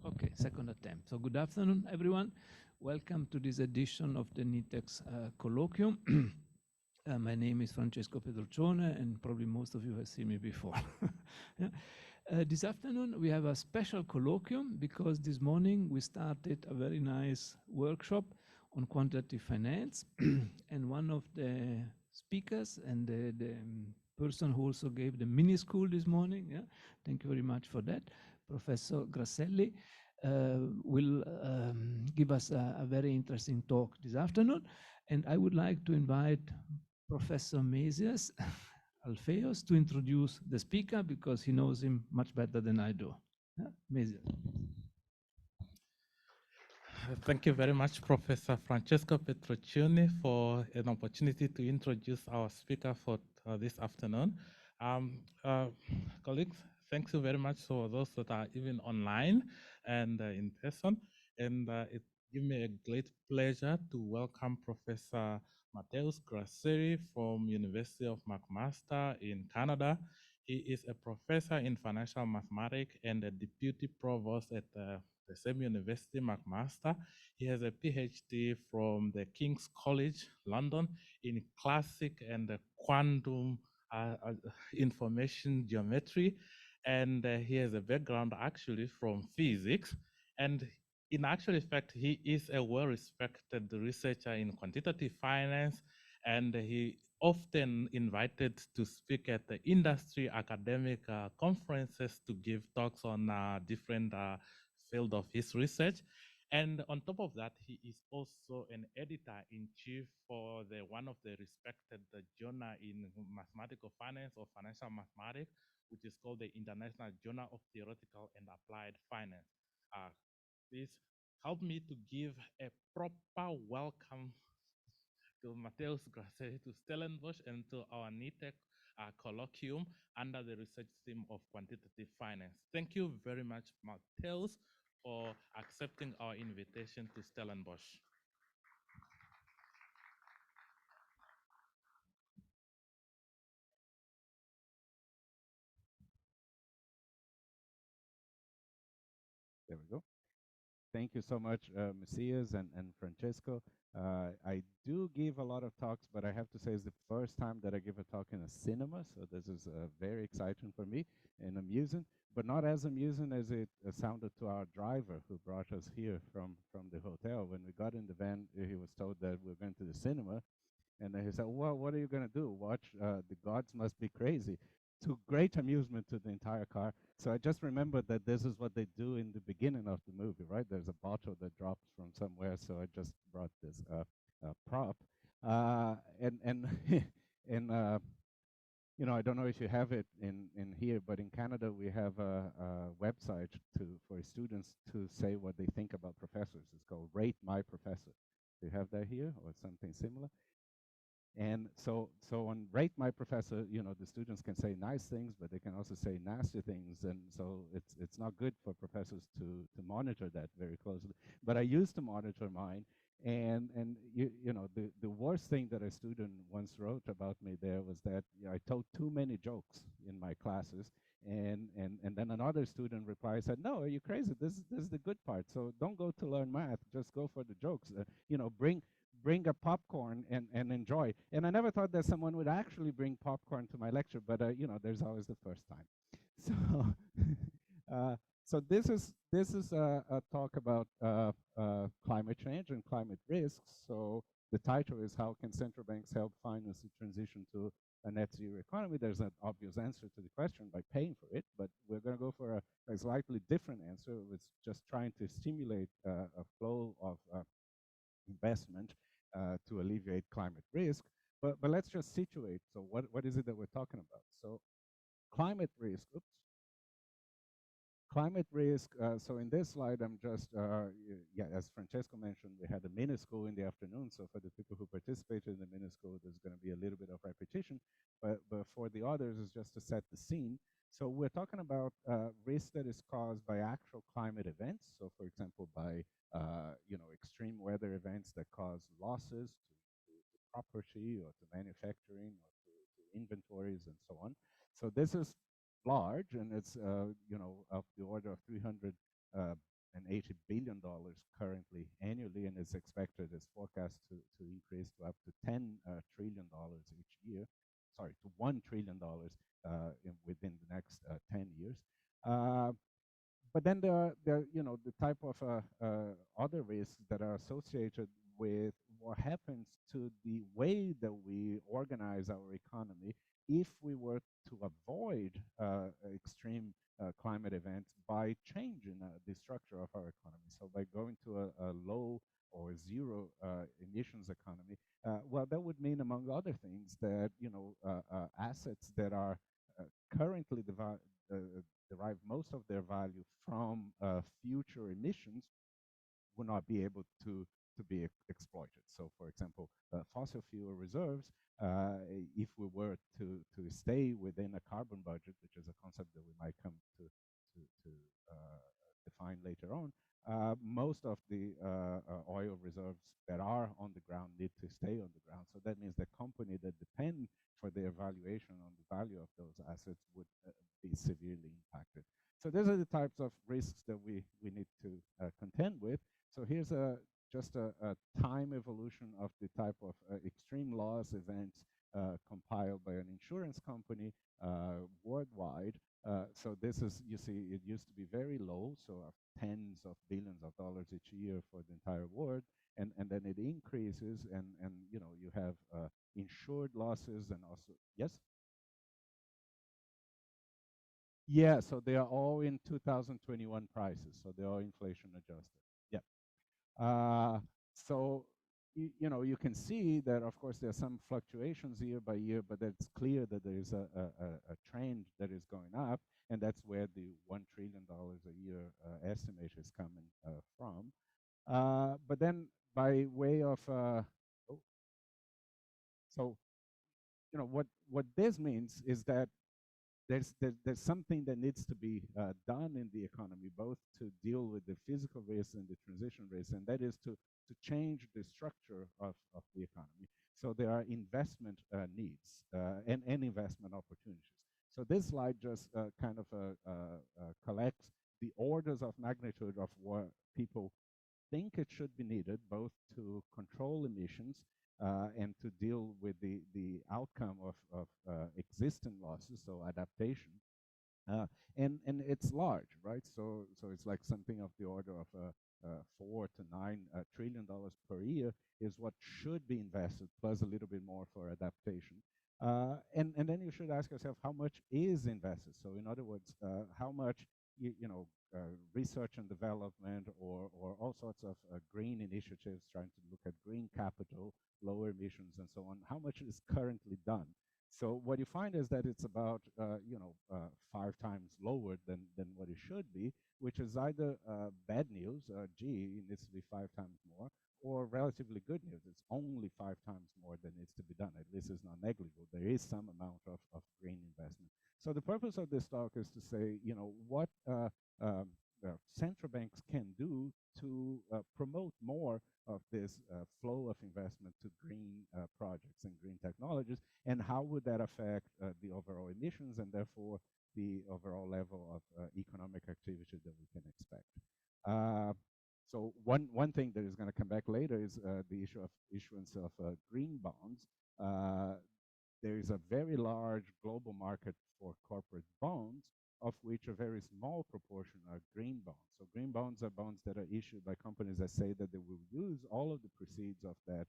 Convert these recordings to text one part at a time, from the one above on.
Okay, second attempt. So good afternoon, everyone. Welcome to this edition of the NITheCS Colloquium. My name is Francesco Pedroccione, and probably most of you have seen me before. Yeah. This afternoon, we have a special colloquium because this morning we started a very nice workshop on quantitative finance. And one of the speakers and the person who also gave the mini school this morning, yeah, thank you very much for that, Professor Grasselli, will give us a very interesting talk this afternoon. And I would like to invite Professor Matheus Alfeus to introduce the speaker because he knows him much better than I do. Yeah? Matheus. Thank you very much, Professor Francesco Petroccioni, for an opportunity to introduce our speaker for this afternoon. Um, uh, Colleagues, thank you very much for those that are even online and in person. And it gives me a great pleasure to welcome Professor Matheus Grasselli from University of McMaster in Canada. He is a professor in financial mathematics and a deputy provost at the same university, McMaster. He has a PhD from the King's College, London, in classic and quantum information geometry. And he has a background actually from physics. And in actual fact, he is a well-respected researcher in quantitative finance, and he often invited to speak at the industry academic conferences to give talks on different field of his research. And on top of that, he is also an editor-in-chief for the one of the respected journal in mathematical finance or financial mathematics, which is called the International Journal of Theoretical and Applied Finance. Please help me to give a proper welcome to Matheus Grasselli, to Stellenbosch, and to our NITheCS Colloquium under the research theme of quantitative finance. Thank you very much, Matheus, for accepting our invitation to Stellenbosch. There we go. Thank you so much, Matthias and Francesco. I do give a lot of talks, but I have to say it's the first time that I give a talk in a cinema, so this is very exciting for me and amusing, but not as amusing as it sounded to our driver who brought us here from the hotel. When we got in the van, he was told that we're going to the cinema, and he said, well, what are you going to do? Watch The Gods Must Be Crazy. To great amusement to the entire car. So I just remembered that this is what they do in the beginning of the movie, right? There's a bottle that drops from somewhere, so I just brought this prop. And and you know, I don't know if you have it in here, but in Canada we have a website for students to say what they think about professors. It's called Rate My Professor. Do you have that here or something similar? And so on Rate My Professor, you know, the students can say nice things, but they can also say nasty things. And so it's not good for professors to monitor that very closely. But I used to monitor mine. And you know, the worst thing that a student once wrote about me there was that I told too many jokes in my classes. And then another student replied, said, no, are you crazy? This is the good part. So don't go to learn math, just go for the jokes. You know, bring a popcorn and enjoy. And I never thought that someone would actually bring popcorn to my lecture, but you know, there's always the first time. So, so this is a talk about climate change and climate risks. So the title is How Can Central Banks Help Finance the Transition to a Net Zero Economy? There's an obvious answer to the question by paying for it, but we're going to go for a slightly different answer. It's just trying to stimulate a flow of investment to alleviate climate risk. But let's just situate. So what is it that we're talking about? So climate risk, oops. Climate risk, so in this slide, I'm just, yeah, as Francesco mentioned, we had a mini school in the afternoon. So for the people who participated in the mini school, there's going to be a little bit of repetition. But for the others, it's just to set the scene. So we're talking about risk that is caused by actual climate events. So for example, by you know, extreme weather events that cause losses to property or to manufacturing or to inventories and so on. So this is large, and it's you know, of the order of 300 billion currently annually, and it's expected, it's forecast to increase to up to $10 trillion each year. Sorry, to $1 trillion within the next 10 years. But then there are, you know, the type of other risks that are associated with what happens to the way that we organize our economy if we were to avoid extreme climate events by changing the structure of our economy. So by going to a low or zero emissions economy, well, that would mean, among other things, that, you know, assets that are currently derive most of their value from future emissions will not be able to be exploited. So, for example, fossil fuel reserves, if we were to stay within a carbon budget, which is a concept that we might come to define later on, most of the oil reserves that are on the ground need to stay on the ground. So that means the company that depend for their valuation on the value of those assets would be severely impacted. So these are the types of risks that we need to contend with. So here's just a time evolution of the type of extreme loss events compiled by an insurance company worldwide. So this is, you see, it used to be very low, so tens of billions of dollars each year for the entire world, and then it increases, and you know, you have insured losses, and also, yes? Yeah, so they are all in 2021 prices, so they are inflation adjusted. Yeah. So you know, you can see that, of course, there are some fluctuations year by year, but it's clear that there is a trend that is going up, and that's where the $1 trillion a year estimate is coming from. But then, by way of, so you know, what this means is that there's something that needs to be done in the economy, both to deal with the physical risk and the transition risk, and that is to change the structure of the economy. So there are investment needs and investment opportunities. So this slide just kind of collects the orders of magnitude of what people think it should be needed, both to control emissions and to deal with the outcome of existing losses, so adaptation. And it's large, right? So it's like something of the order of $4 to $9 trillion per year is what should be invested, plus a little bit more for adaptation. And then you should ask yourself, how much is invested? So in other words, how much research and development, or all sorts of green initiatives trying to look at green capital, lower emissions, and so on, how much is currently done? So what you find is that it's about 5 times lower than what it should be, which is either bad news, gee, it needs to be 5 times more, or relatively good news. It's only 5 times more than needs to be done. At least it's not negligible. There is some amount of green investment. So the purpose of this talk is to say, you know, what central banks can do to promote more of this flow of investment to green projects and green technologies, and how would that affect the overall emissions and therefore the overall level of economic activity that we can expect. So one thing that is going to come back later is the issue of issuance of green bonds. There is a very large global market for corporate bonds, of which a very small proportion are green bonds. So green bonds are bonds that are issued by companies that say that they will use all of the proceeds of that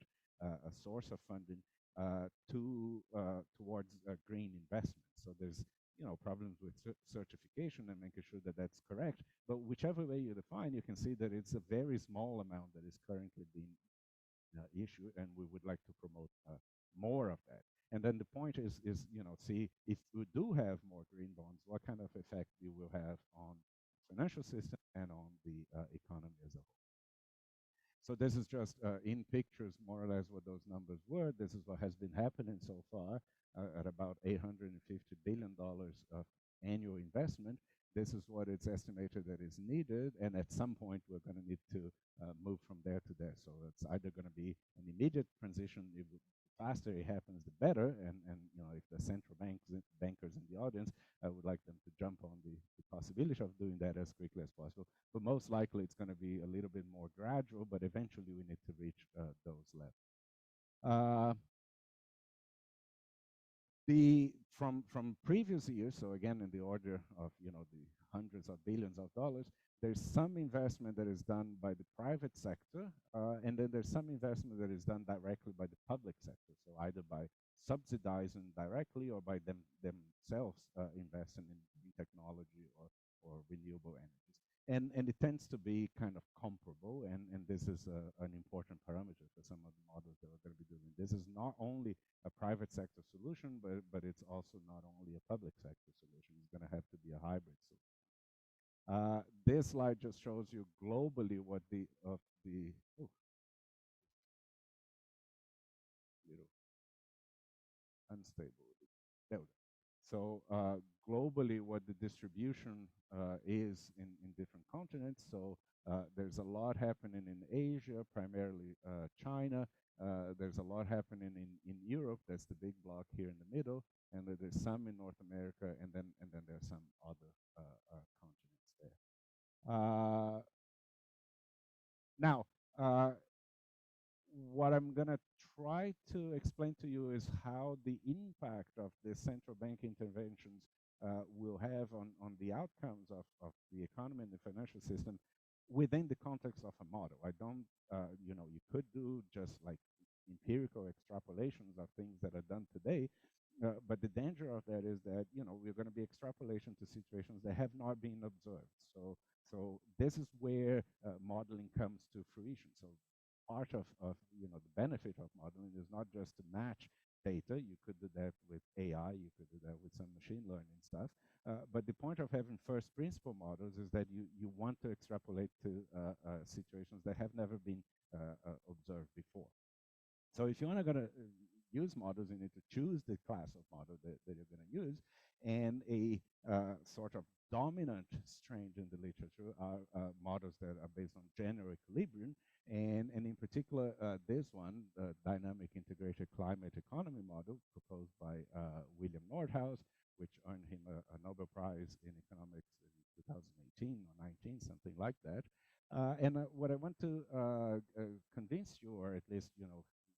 source of funding towards green investment. So there's problems with certification and making sure that that's correct. But whichever way you define, you can see that it's a very small amount that is currently being issued, and we would like to promote more of that. And then the point is, see if we do have more green bonds, what kind of effect you will have on the financial system and on the economy as a whole. So this is just in pictures, more or less, what those numbers were. This is what has been happening so far at about $850 billion of annual investment. This is what it's estimated that is needed, and at some point we're going to need to move from there to there. So it's either going to be an immediate transition. The faster it happens, the better. And if the central bankers in the audience, I would like them to jump on the possibility possibility of doing that as quickly as possible, but most likely it's going to be a little bit more gradual, but eventually we need to reach those levels. From previous years, so again in the order of the hundreds of billions of dollars, there's some investment that is done by the private sector, and then there's some investment that is done directly by the public sector. So either by subsidizing directly or by themselves investing in technology or renewable energies. And it tends to be kind of comparable, and this is an important parameter for some of the models that we're going to be doing. This is not only a private sector solution, but it's also not only a public sector solution. It's going to have to be a hybrid solution. This slide just shows you globally what little unstable. There we go. So globally, what the distribution is in different continents. So there's a lot happening in Asia, primarily China. There's a lot happening in Europe. That's the big block here in the middle, and then there's some in North America, and then there's some other continents there. Now, what I'm going to try to explain to you is how the impact of the central bank interventions will have on the outcomes of the economy and the financial system within the context of a model. I don't, you could do just like empirical extrapolations of things that are done today, but the danger of that is that, we're going to be extrapolation to situations that have not been observed. So this is where modeling comes to fruition. So part of the benefit of modeling is not just to match data. You could do that with AI, you could do that with some machine learning stuff. But the point of having first principle models is that you want to extrapolate to situations that have never been observed before. So if you want to use models, you need to choose the class of model that you're going to use. And a sort of dominant strand in the literature are models that are based on general equilibrium. And in particular, this one, the dynamic integrated climate economy model proposed by William Nordhaus, which earned him a Nobel Prize in economics in 2018 or 19, something like that. And what I want to convince you, or at least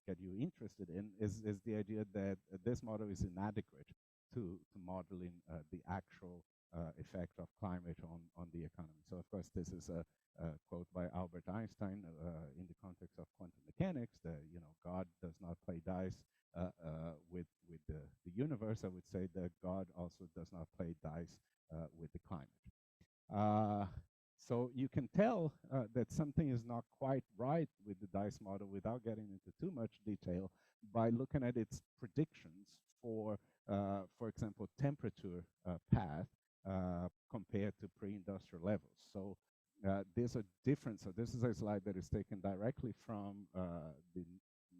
get you interested in, is the idea that this model is inadequate to modeling the actual effect of climate on the economy. So of course this is a quote by Albert Einstein in the context of quantum mechanics, that God does not play dice with the universe. I would say that God also does not play dice with the climate. So you can tell that something is not quite right with the dice model without getting into too much detail by looking at its predictions for example, temperature path compared to pre-industrial levels. So there's a difference. So this is a slide that is taken directly from the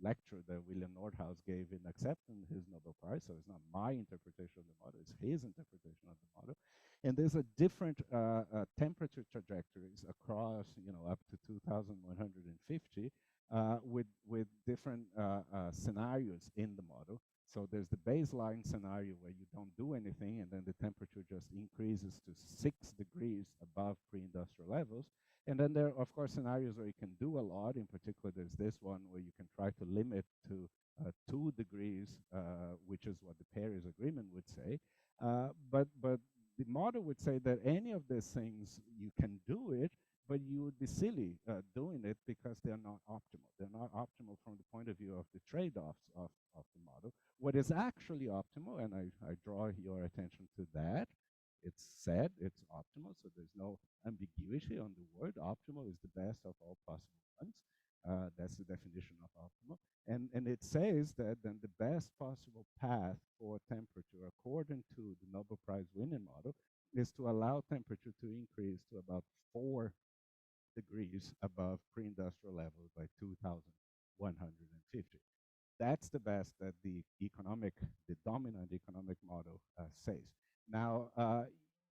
lecture that William Nordhaus gave in accepting his Nobel Prize. So it's not my interpretation of the model, it's his interpretation of the model. And there's a different temperature trajectories across, up to 2150 with different scenarios in the model. So there's the baseline scenario where you don't do anything and then the temperature just increases to 6 degrees above pre-industrial levels. And then there are, of course, scenarios where you can do a lot. In particular, there's this one where you can try to limit to 2 degrees, which is what the Paris Agreement would say. But the model would say that any of these things, you can do it, but you would be silly doing it because they're not optimal. They're not optimal from the point of view of the trade-offs of the model. What is actually optimal, and I draw your attention to that, it's said it's optimal, so there's no ambiguity on the word. Optimal is the best of all possible ones. That's the definition of optimal. And it says that then the best possible path for temperature, according to the Nobel Prize winning model, is to allow temperature to increase to about 4 degrees above pre-industrial levels by 2150. That's the best that the dominant economic model says. Now,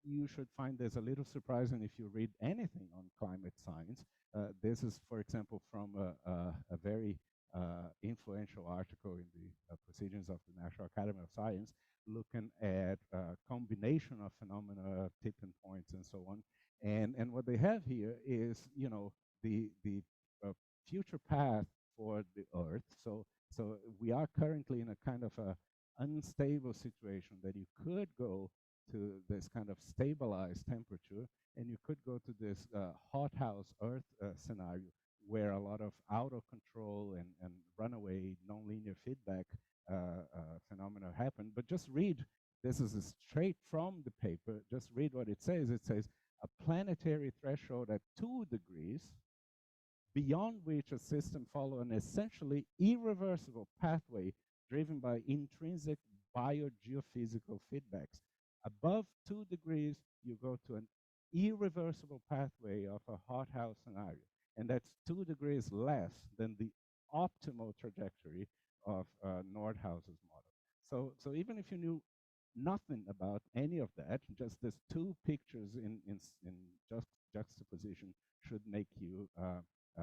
you should find this a little surprising if you read anything on climate science. This is, for example, from a very influential article in the Proceedings of the National Academy of Science, looking at combination of phenomena, tipping points, and so on. And what they have here is, the future path for the Earth. So we are currently in a kind of a unstable situation that you could go to this kind of stabilized temperature, and you could go to this hothouse Earth scenario where a lot of out of control and runaway nonlinear feedback phenomena happen. But just read, this is straight from the paper, just read what it says. It says, a planetary threshold at 2 degrees, beyond which a system follows an essentially irreversible pathway driven by intrinsic biogeophysical feedbacks. Above 2 degrees, you go to an irreversible pathway of a hothouse scenario. And that's 2 degrees less than the optimal trajectory of Nordhaus's model. So even if you knew nothing about any of that, just these two pictures in juxtaposition should make you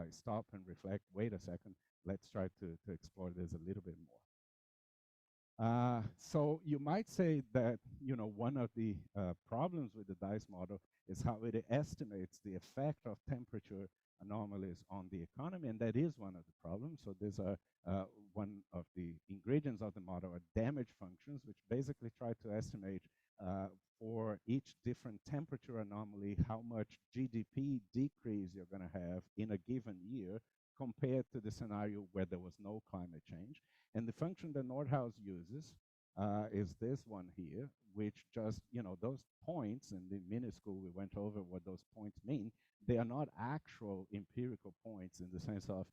stop and reflect, wait a second, let's try to explore this a little bit more. So you might say that, one of the problems with the DICE model is how it estimates the effect of temperature anomalies on the economy, and that is one of the problems. So these are one of the ingredients of the model are damage functions, which basically try to estimate for each different temperature anomaly how much GDP decrease you're going to have in a given year compared to the scenario where there was no climate change. And the function that Nordhaus uses is this one here, which just, those points in the mini school, we went over what those points mean. They are not actual empirical points in the sense of,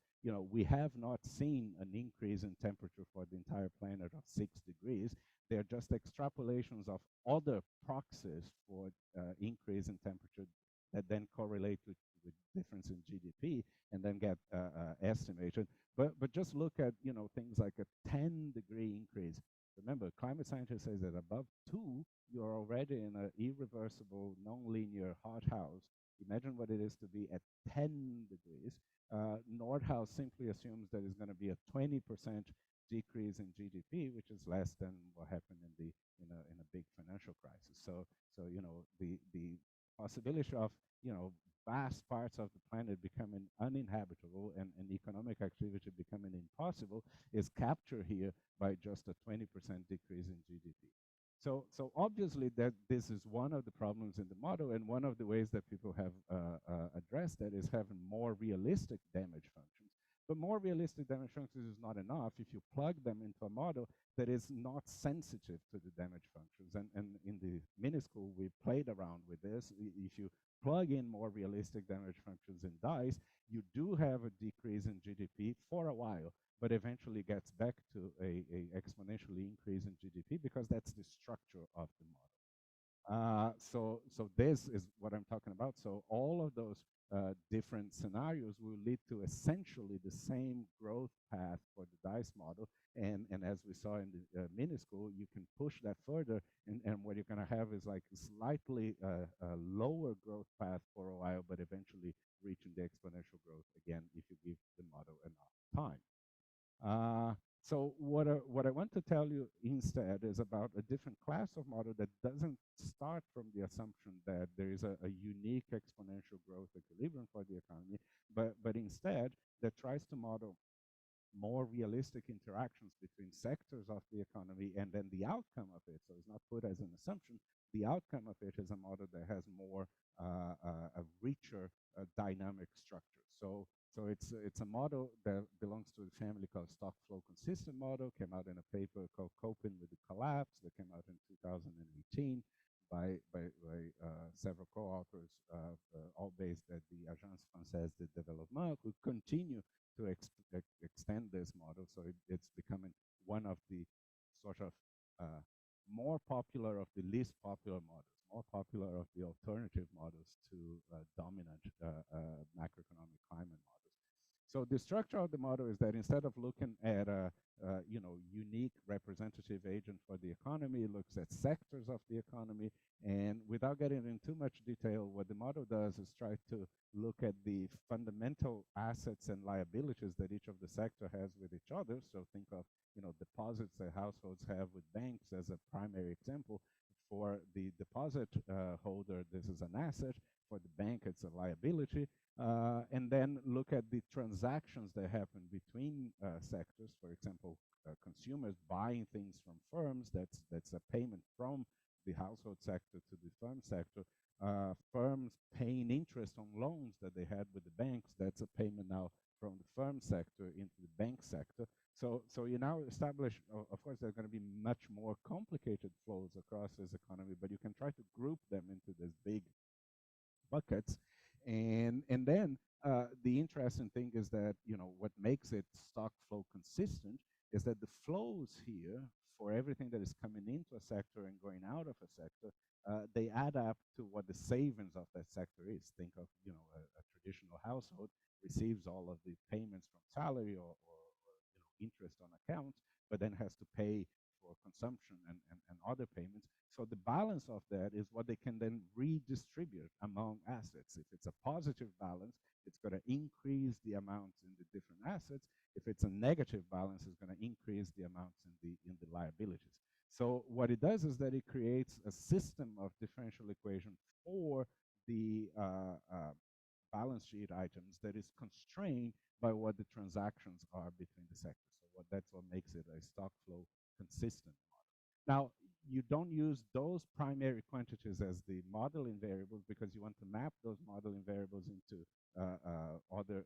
we have not seen an increase in temperature for the entire planet of 6 degrees. They're just extrapolations of other proxies for increase in temperature that then correlate with difference in GDP and then get estimated. But just look at, things like a 10-degree increase. Remember, climate scientists say that above 2, you're already in an irreversible, nonlinear hothouse. Imagine what it is to be at 10 degrees. Nordhaus simply assumes that it's going to be a 20% decrease in GDP, which is less than what happened in a big financial crisis. So the possibility of vast parts of the planet becoming uninhabitable and economic activity becoming impossible is captured here by just a 20% decrease in GDP. So obviously that this is one of the problems in the model, and one of the ways that people have addressed that is having more realistic damage functions. But more realistic damage functions is not enough if you plug them into a model that is not sensitive to the damage functions. And in the mini school, we played around with this. If you plug in more realistic damage functions in DICE, you do have a decrease in GDP for a while, but eventually gets back to a exponentially increase in GDP because that's the structure of the model. So this is what I'm talking about. So all of those different scenarios will lead to essentially the same growth path for the DICE model. And as we saw in the mini school, you can push that further, and what you're going to have is like slightly lower growth path for a while, but eventually reaching the exponential growth again if you give the model enough time. So what I want to tell you instead is about a different class of model that doesn't start from the assumption that there is a unique exponential growth equilibrium for the economy, but instead that tries to model more realistic interactions between sectors of the economy and then the outcome of it. So it's not put as an assumption. The outcome of it is a model that has more a richer dynamic structure. So it's a model that belongs to a family called stock flow consistent model, came out in a paper called Coping with the Collapse that came out in 2018 by several co-authors, all based at the Agence Française de Développement, who continue to extend this model. So it's becoming one of the sort of more popular of the least popular models, more popular of the alternative models to dominant macroeconomic climate models. So the structure of the model is that instead of looking at unique representative agent for the economy, looks at sectors of the economy, and without getting into too much detail, what the model does is try to look at the fundamental assets and liabilities that each of the sector has with each other. So think of, deposits that households have with banks as a primary example. For the deposit holder, this is an asset. For the bank, it's a liability. And then look at the transactions that happen between sectors. For example, consumers buying things from firms, that's a payment from the household sector to the firm sector. Firms paying interest on loans that they had with the banks, that's a payment now from the firm sector into the bank sector. So you now establish, of course, there are going to be much more complicated flows across this economy, but you can try to group them into this big buckets. And then the interesting thing is that, what makes it stock flow consistent is that the flows here for everything that is coming into a sector and going out of a sector, they add up to what the savings of that sector is. Think of, a traditional household receives all of the payments from salary or interest on accounts, but then has to pay for consumption and other payments. So the balance of that is what they can then redistribute among assets. If it's a positive balance, it's going to increase the amounts in the different assets. If it's a negative balance, it's going to increase the amounts in the liabilities. So what it does is that it creates a system of differential equation for the balance sheet items that is constrained by what the transactions are between the sectors. So that's what makes it a stock flow consistent model. Now, you don't use those primary quantities as the modeling variables because you want to map those modeling variables into other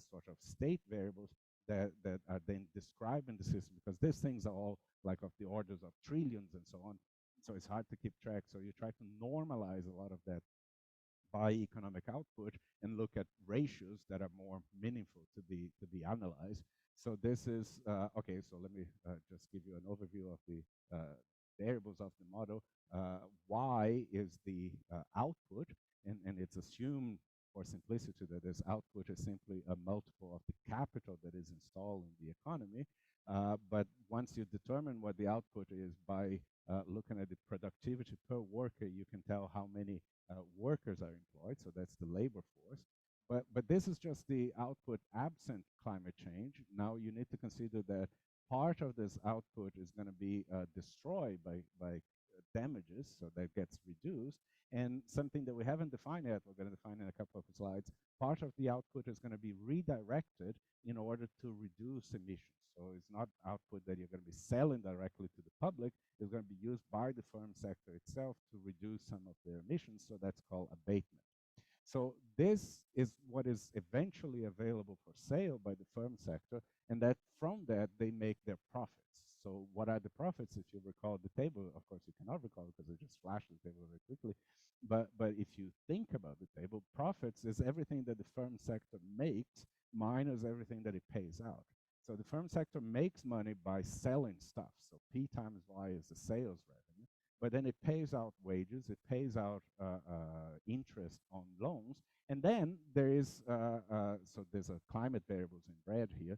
sort of state variables that are then described in the system, because these things are all like of the orders of trillions and so on. So it's hard to keep track. So you try to normalize a lot of that by economic output and look at ratios that are more meaningful to be analyzed. So this is, okay, so let me just give you an overview of the variables of the model. Y is the output, and it's assumed for simplicity that this output is simply a multiple of the capital that is installed in the economy. But once you determine what the output is by looking at the productivity per worker, you can tell how many workers are employed, so that's the labor force. But this is just the output absent climate change. Now you need to consider that part of this output is going to be destroyed by damages, so that gets reduced. And something that we haven't defined yet, we're going to define in a couple of slides, part of the output is going to be redirected in order to reduce emissions. So it's not output that you're going to be selling directly to the public. It's going to be used by the firm sector itself to reduce some of their emissions. So that's called abatement. So this is what is eventually available for sale by the firm sector, and that from that they make their profits. So what are the profits? If you recall the table, of course you cannot recall because I just flashed the table very quickly. But if you think about the table, profits is everything that the firm sector makes minus everything that it pays out. So the firm sector makes money by selling stuff. So P times Y is the sales revenue. But then it pays out wages, it pays out interest on loans, and then there is, so there's a climate variables in red here,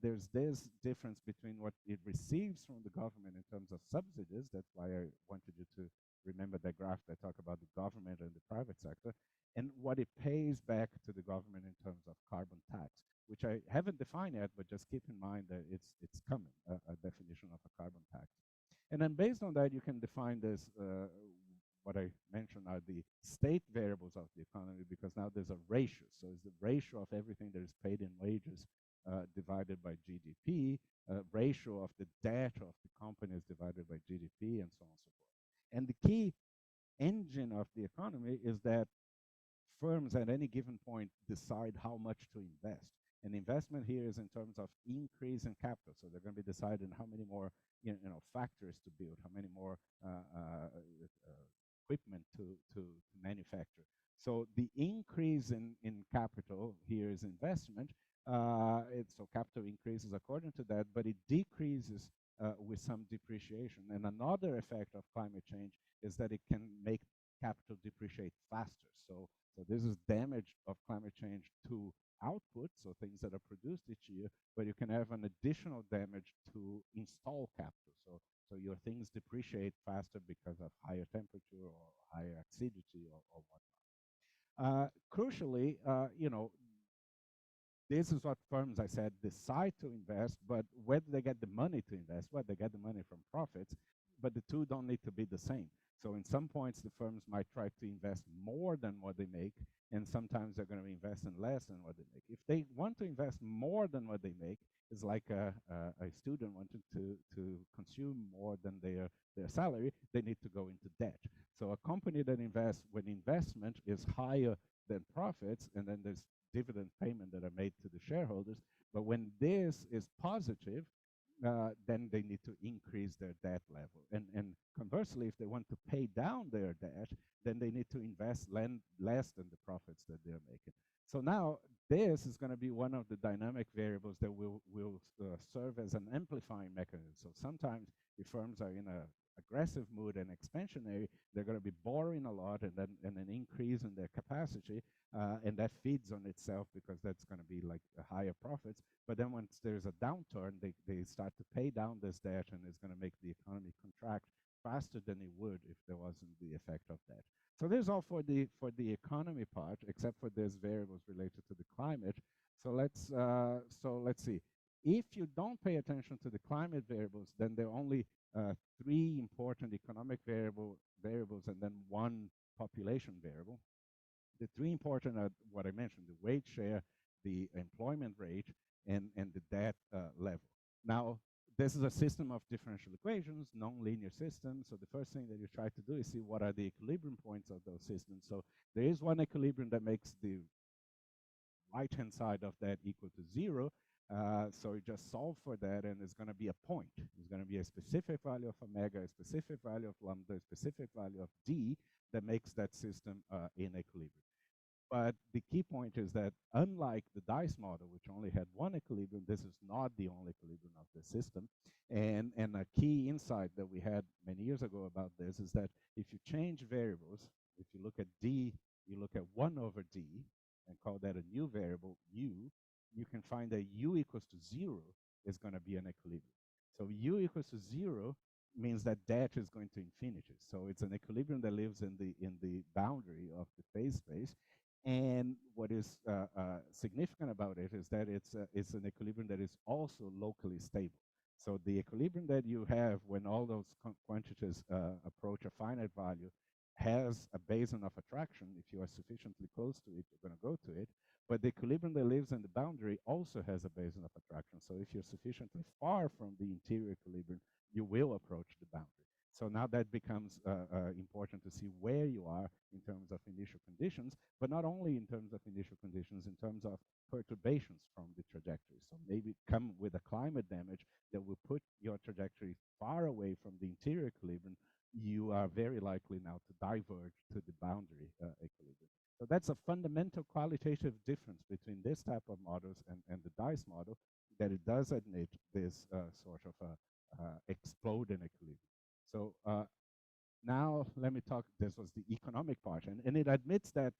there's this difference between what it receives from the government in terms of subsidies. That's why I wanted you to remember that graph that talk about the government and the private sector, and what it pays back to the government in terms of carbon tax, which I haven't defined yet, but just keep in mind that it's coming, a definition of a carbon tax. And then based on that, you can define this, what I mentioned are the state variables of the economy, because now there's a ratio. So it's the ratio of everything that is paid in wages divided by GDP, ratio of the debt of the companies divided by GDP, and so on and so forth. And the key engine of the economy is that firms at any given point decide how much to invest. And investment here is in terms of increase in capital. So they're going to be deciding how many more factories to build, how many more equipment to manufacture. So the increase in capital here is investment. So capital increases according to that, but it decreases with some depreciation. And another effect of climate change is that it can make capital depreciate faster. So this is damage of climate change to output, so things that are produced each year, but you can have an additional damage to install capital. So your things depreciate faster because of higher temperature or higher acidity or whatnot. Crucially, this is what firms, I said, decide to invest, but whether they get the money to invest, whether they get the money from profits, but the two don't need to be the same. So in some points, the firms might try to invest more than what they make, and sometimes they're going to invest in less than what they make. If they want to invest more than what they make, it's like a student wanting to consume more than their salary, they need to go into debt. So a company that invests when investment is higher than profits, and then there's dividend payment that are made to the shareholders. But when this is positive, then they need to increase their debt level. And conversely, if they want to pay down their debt, then they need to invest less than the profits that they're making. So now this is going to be one of the dynamic variables that will serve as an amplifying mechanism. So sometimes if firms are in a aggressive mood and expansionary, they're going to be borrowing a lot and then an increase in their capacity, and that feeds on itself because that's going to be like higher profits. But then once there's a downturn, they start to pay down this debt, and it's going to make the economy contract faster than it would if there wasn't the effect of that. So there's all for the economy part, except for there's variables related to the climate. So let's see. If you don't pay attention to the climate variables, then there are only three important economic variables and then one population variable. The three important are what I mentioned: the wage share, the employment rate, and the debt level. Now, this is a system of differential equations, non-linear system. So the first thing that you try to do is see what are the equilibrium points of those systems. So there is one equilibrium that makes the right-hand side of that equal to 0. So you just solve for that, and it's going to be a point. It's going to be a specific value of omega, a specific value of lambda, a specific value of d that makes that system in equilibrium. But the key point is that unlike the dice model, which only had one equilibrium, this is not the only equilibrium of the system. And a key insight that we had many years ago about this is that if you change variables, if you look at d, you look at 1 over d, and call that a new variable, u, you can find that u equals to 0 is going to be an equilibrium. So u equals to 0 means that debt is going to infinity. So it's an equilibrium that lives in the boundary of the phase space. And what is significant about it is that it's an equilibrium that is also locally stable. So the equilibrium that you have when all those quantities approach a finite value has a basin of attraction. If you are sufficiently close to it, you're going to go to it. But the equilibrium that lives in the boundary also has a basin of attraction. So if you're sufficiently far from the interior equilibrium, you will approach the boundary. So now that becomes important to see where you are in terms of initial conditions, but not only in terms of initial conditions, in terms of perturbations from the trajectory. So maybe come with a climate damage that will put your trajectory far away from the interior equilibrium. You are very likely now to diverge to the boundary equilibrium. So that's a fundamental qualitative difference between this type of models and the dice model, that it does admit this sort of exploding equilibrium. So now let me talk, this was the economic part, and it admits that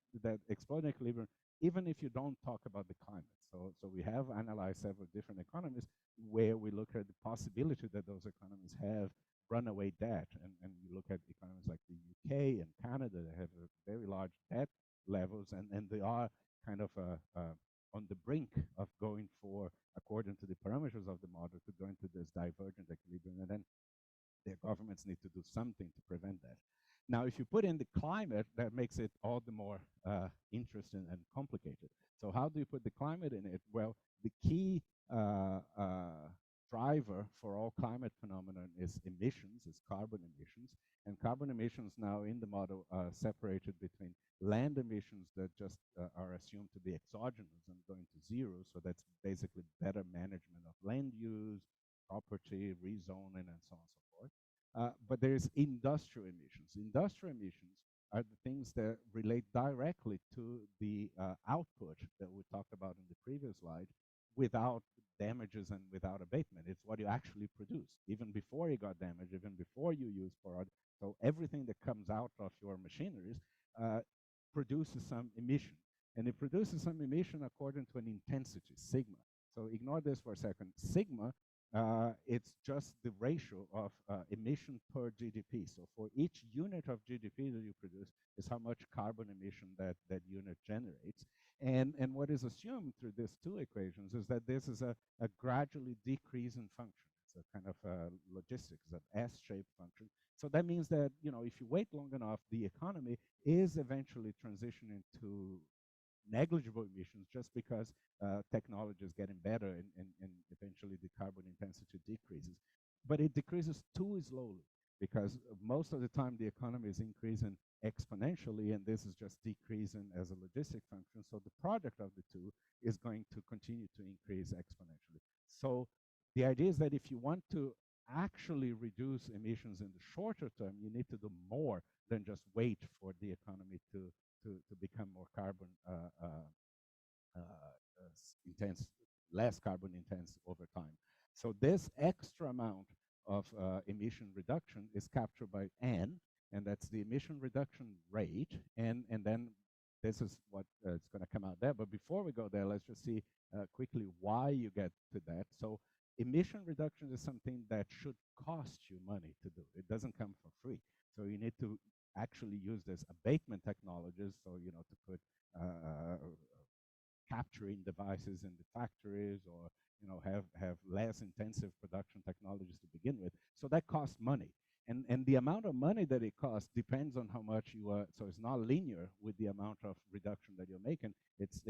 exploding equilibrium, even if you don't talk about the climate. So we have analyzed several different economies where we look at the possibility that those economies have runaway debt, and you look at economies like the UK and Canada that have a very large debt levels, and they are kind of on the brink of going for, according to the parameters of the model, to go into this divergent equilibrium, and then their governments need to do something to prevent that. Now, if you put in the climate, that makes it all the more interesting and complicated. So how do you put the climate in it? Well, the key driver for all climate phenomenon is emissions, is carbon emissions. And carbon emissions now in the model are separated between land emissions that just are assumed to be exogenous and going to 0. So that's basically better management of land use, property, rezoning, and so on and so forth. But there's industrial emissions. Industrial emissions are the things that relate directly to the output that we talked about in the previous slide, without damages and without abatement. It's what you actually produce, even before you got damaged, even before you use product. So everything that comes out of your machineries produces some emission. And it produces some emission according to an intensity, sigma. So ignore this for a second. Sigma, it's just the ratio of emission per GDP. So for each unit of GDP that you produce is how much carbon emission that unit generates. And what is assumed through these two equations is that this is a gradually decreasing function. It's a kind of logistics, an S-shaped function. So that means that, you know, if you wait long enough, the economy is eventually transitioning to negligible emissions just because technology is getting better and eventually the carbon intensity decreases. But it decreases too slowly because most of the time the economy is increasing exponentially and this is just decreasing as a logistic function. So the product of the two is going to continue to increase exponentially. So the idea is that if you want to actually reduce emissions in the shorter term, you need to do more than just wait for the economy to become more carbon intense, less carbon intense over time. So this extra amount of emission reduction is captured by N, and that's the emission reduction rate, and then this is what it's going to come out there. But before we go there, let's just see quickly why you get to that. So emission reduction is something that should cost you money to do. It doesn't come for free. So you need to actually use this abatement technologies, so, you know, to put capturing devices in the factories, or, you know, have less intensive production technologies to begin with. So that costs money. And the amount of money that it costs depends on how much you are, so it's not linear with the amount of reduction that you're making, it's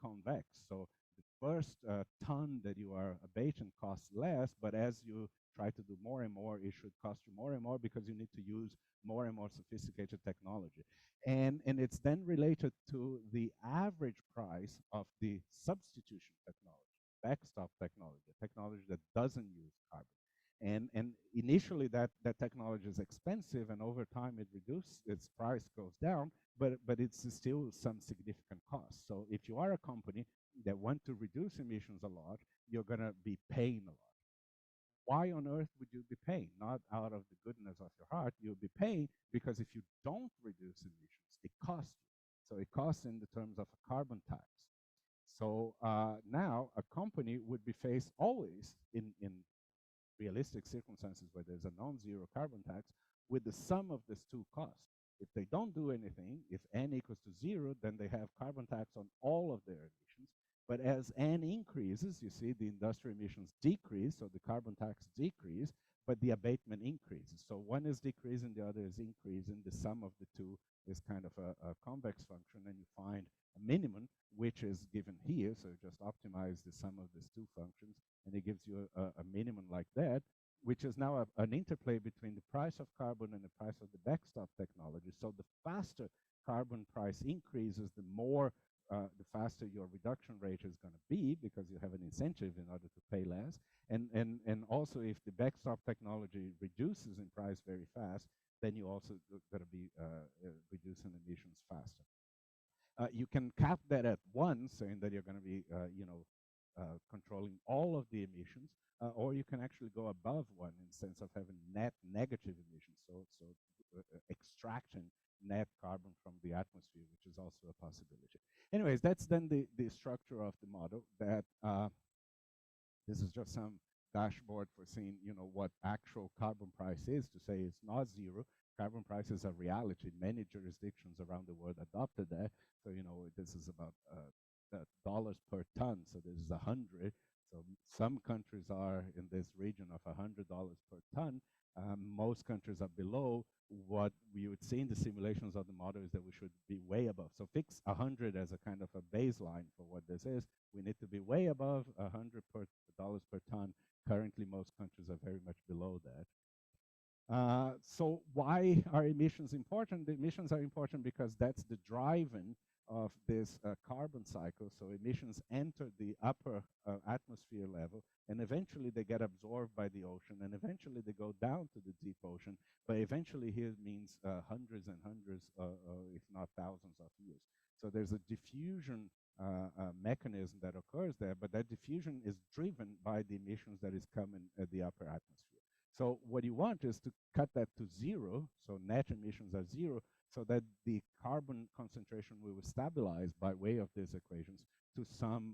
convex. So the first ton that you are abating costs less, but as you try to do more and more, it should cost you more and more because you need to use more and more sophisticated technology. And it's then related to the average price of the substitution technology, backstop technology that doesn't use carbon. And initially that technology is expensive, and over time it reduces, its price goes down, but it's still some significant cost. So if you are a company that want to reduce emissions a lot, you're going to be paying a lot. Why on earth would you be paying? Not out of the goodness of your heart. You'll be paying because if you don't reduce emissions, it costs you. So it costs in the terms of a carbon tax. So now a company would be faced always in realistic circumstances where there's a non-zero carbon tax with the sum of these two costs. If they don't do anything, if N equals to 0, then they have carbon tax on all of their emissions. But as N increases, you see the industrial emissions decrease, so the carbon tax decrease, but the abatement increases. So one is decreasing, the other is increasing. The sum of the two is kind of a convex function, and you find a minimum, which is given here. So you just optimize the sum of these two functions, and it gives you a minimum like that, which is now an interplay between the price of carbon and the price of the backstop technology. So the faster carbon price increases, the more the faster your reduction rate is going to be, because you have an incentive in order to pay less. And also, if the backstop technology reduces in price very fast, then you also got to be reducing emissions faster. You can cap that at 1, saying that you're going to be, controlling all of the emissions, or you can actually go above 1 in the sense of having net negative emissions, so extracting net carbon from the atmosphere, which is also a possibility. Anyways, that's then the structure of the model. That this is just some dashboard for seeing, you know, what actual carbon price is, to say it's not 0. Carbon price is a reality. Many jurisdictions around the world adopted that. So, you know, this is about dollars per ton. So this is 100. So some countries are in this region of $100 per ton. Most countries are below. What we would see in the simulations of the model is that we should be way above. So fix 100 as a kind of a baseline for what this is. We need to be way above $100 per ton. Currently, most countries are very much below that. So why are emissions important? The emissions are important because that's the driving of this carbon cycle. So emissions enter the upper atmosphere level, and eventually they get absorbed by the ocean, and eventually they go down to the deep ocean. But eventually here means hundreds and hundreds, if not thousands of years. So there's a diffusion mechanism that occurs there, but that diffusion is driven by the emissions that is coming at the upper atmosphere. So what you want is to cut that to zero, so net emissions are zero, so that the carbon concentration will stabilize by way of these equations to some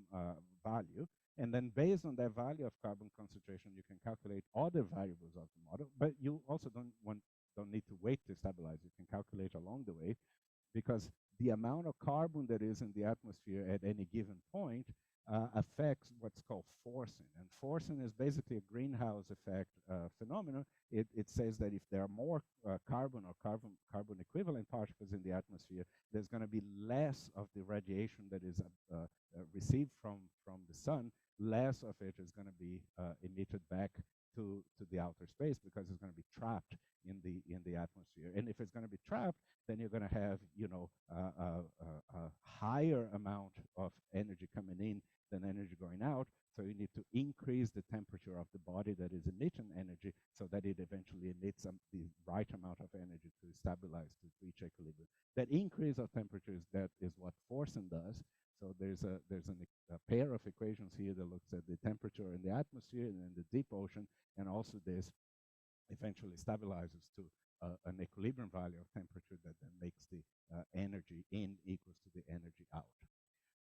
value. And then based on that value of carbon concentration, you can calculate other variables of the model, but you also don't need to wait to stabilize. You can calculate along the way, because the amount of carbon that is in the atmosphere at any given point affects what's called forcing. And forcing is basically a greenhouse effect phenomenon. It says that if there are more carbon or carbon equivalent particles in the atmosphere, there's going to be less of the radiation that is received from the sun. Less of it is going to be emitted back to the outer space, because it's going to be trapped in the atmosphere. And if it's going to be trapped, then you're going to have, you know, a higher amount of energy coming in than energy going out. So you need to increase the temperature of the body that is emitting energy, so that it eventually emits the right amount of energy to stabilize, to reach equilibrium. That increase of temperatures, that is what forcing does. So there's a pair of equations here that looks at the temperature in the atmosphere and in the deep ocean, and also this eventually stabilizes to an equilibrium value of temperature that then makes the energy in equals to the energy out.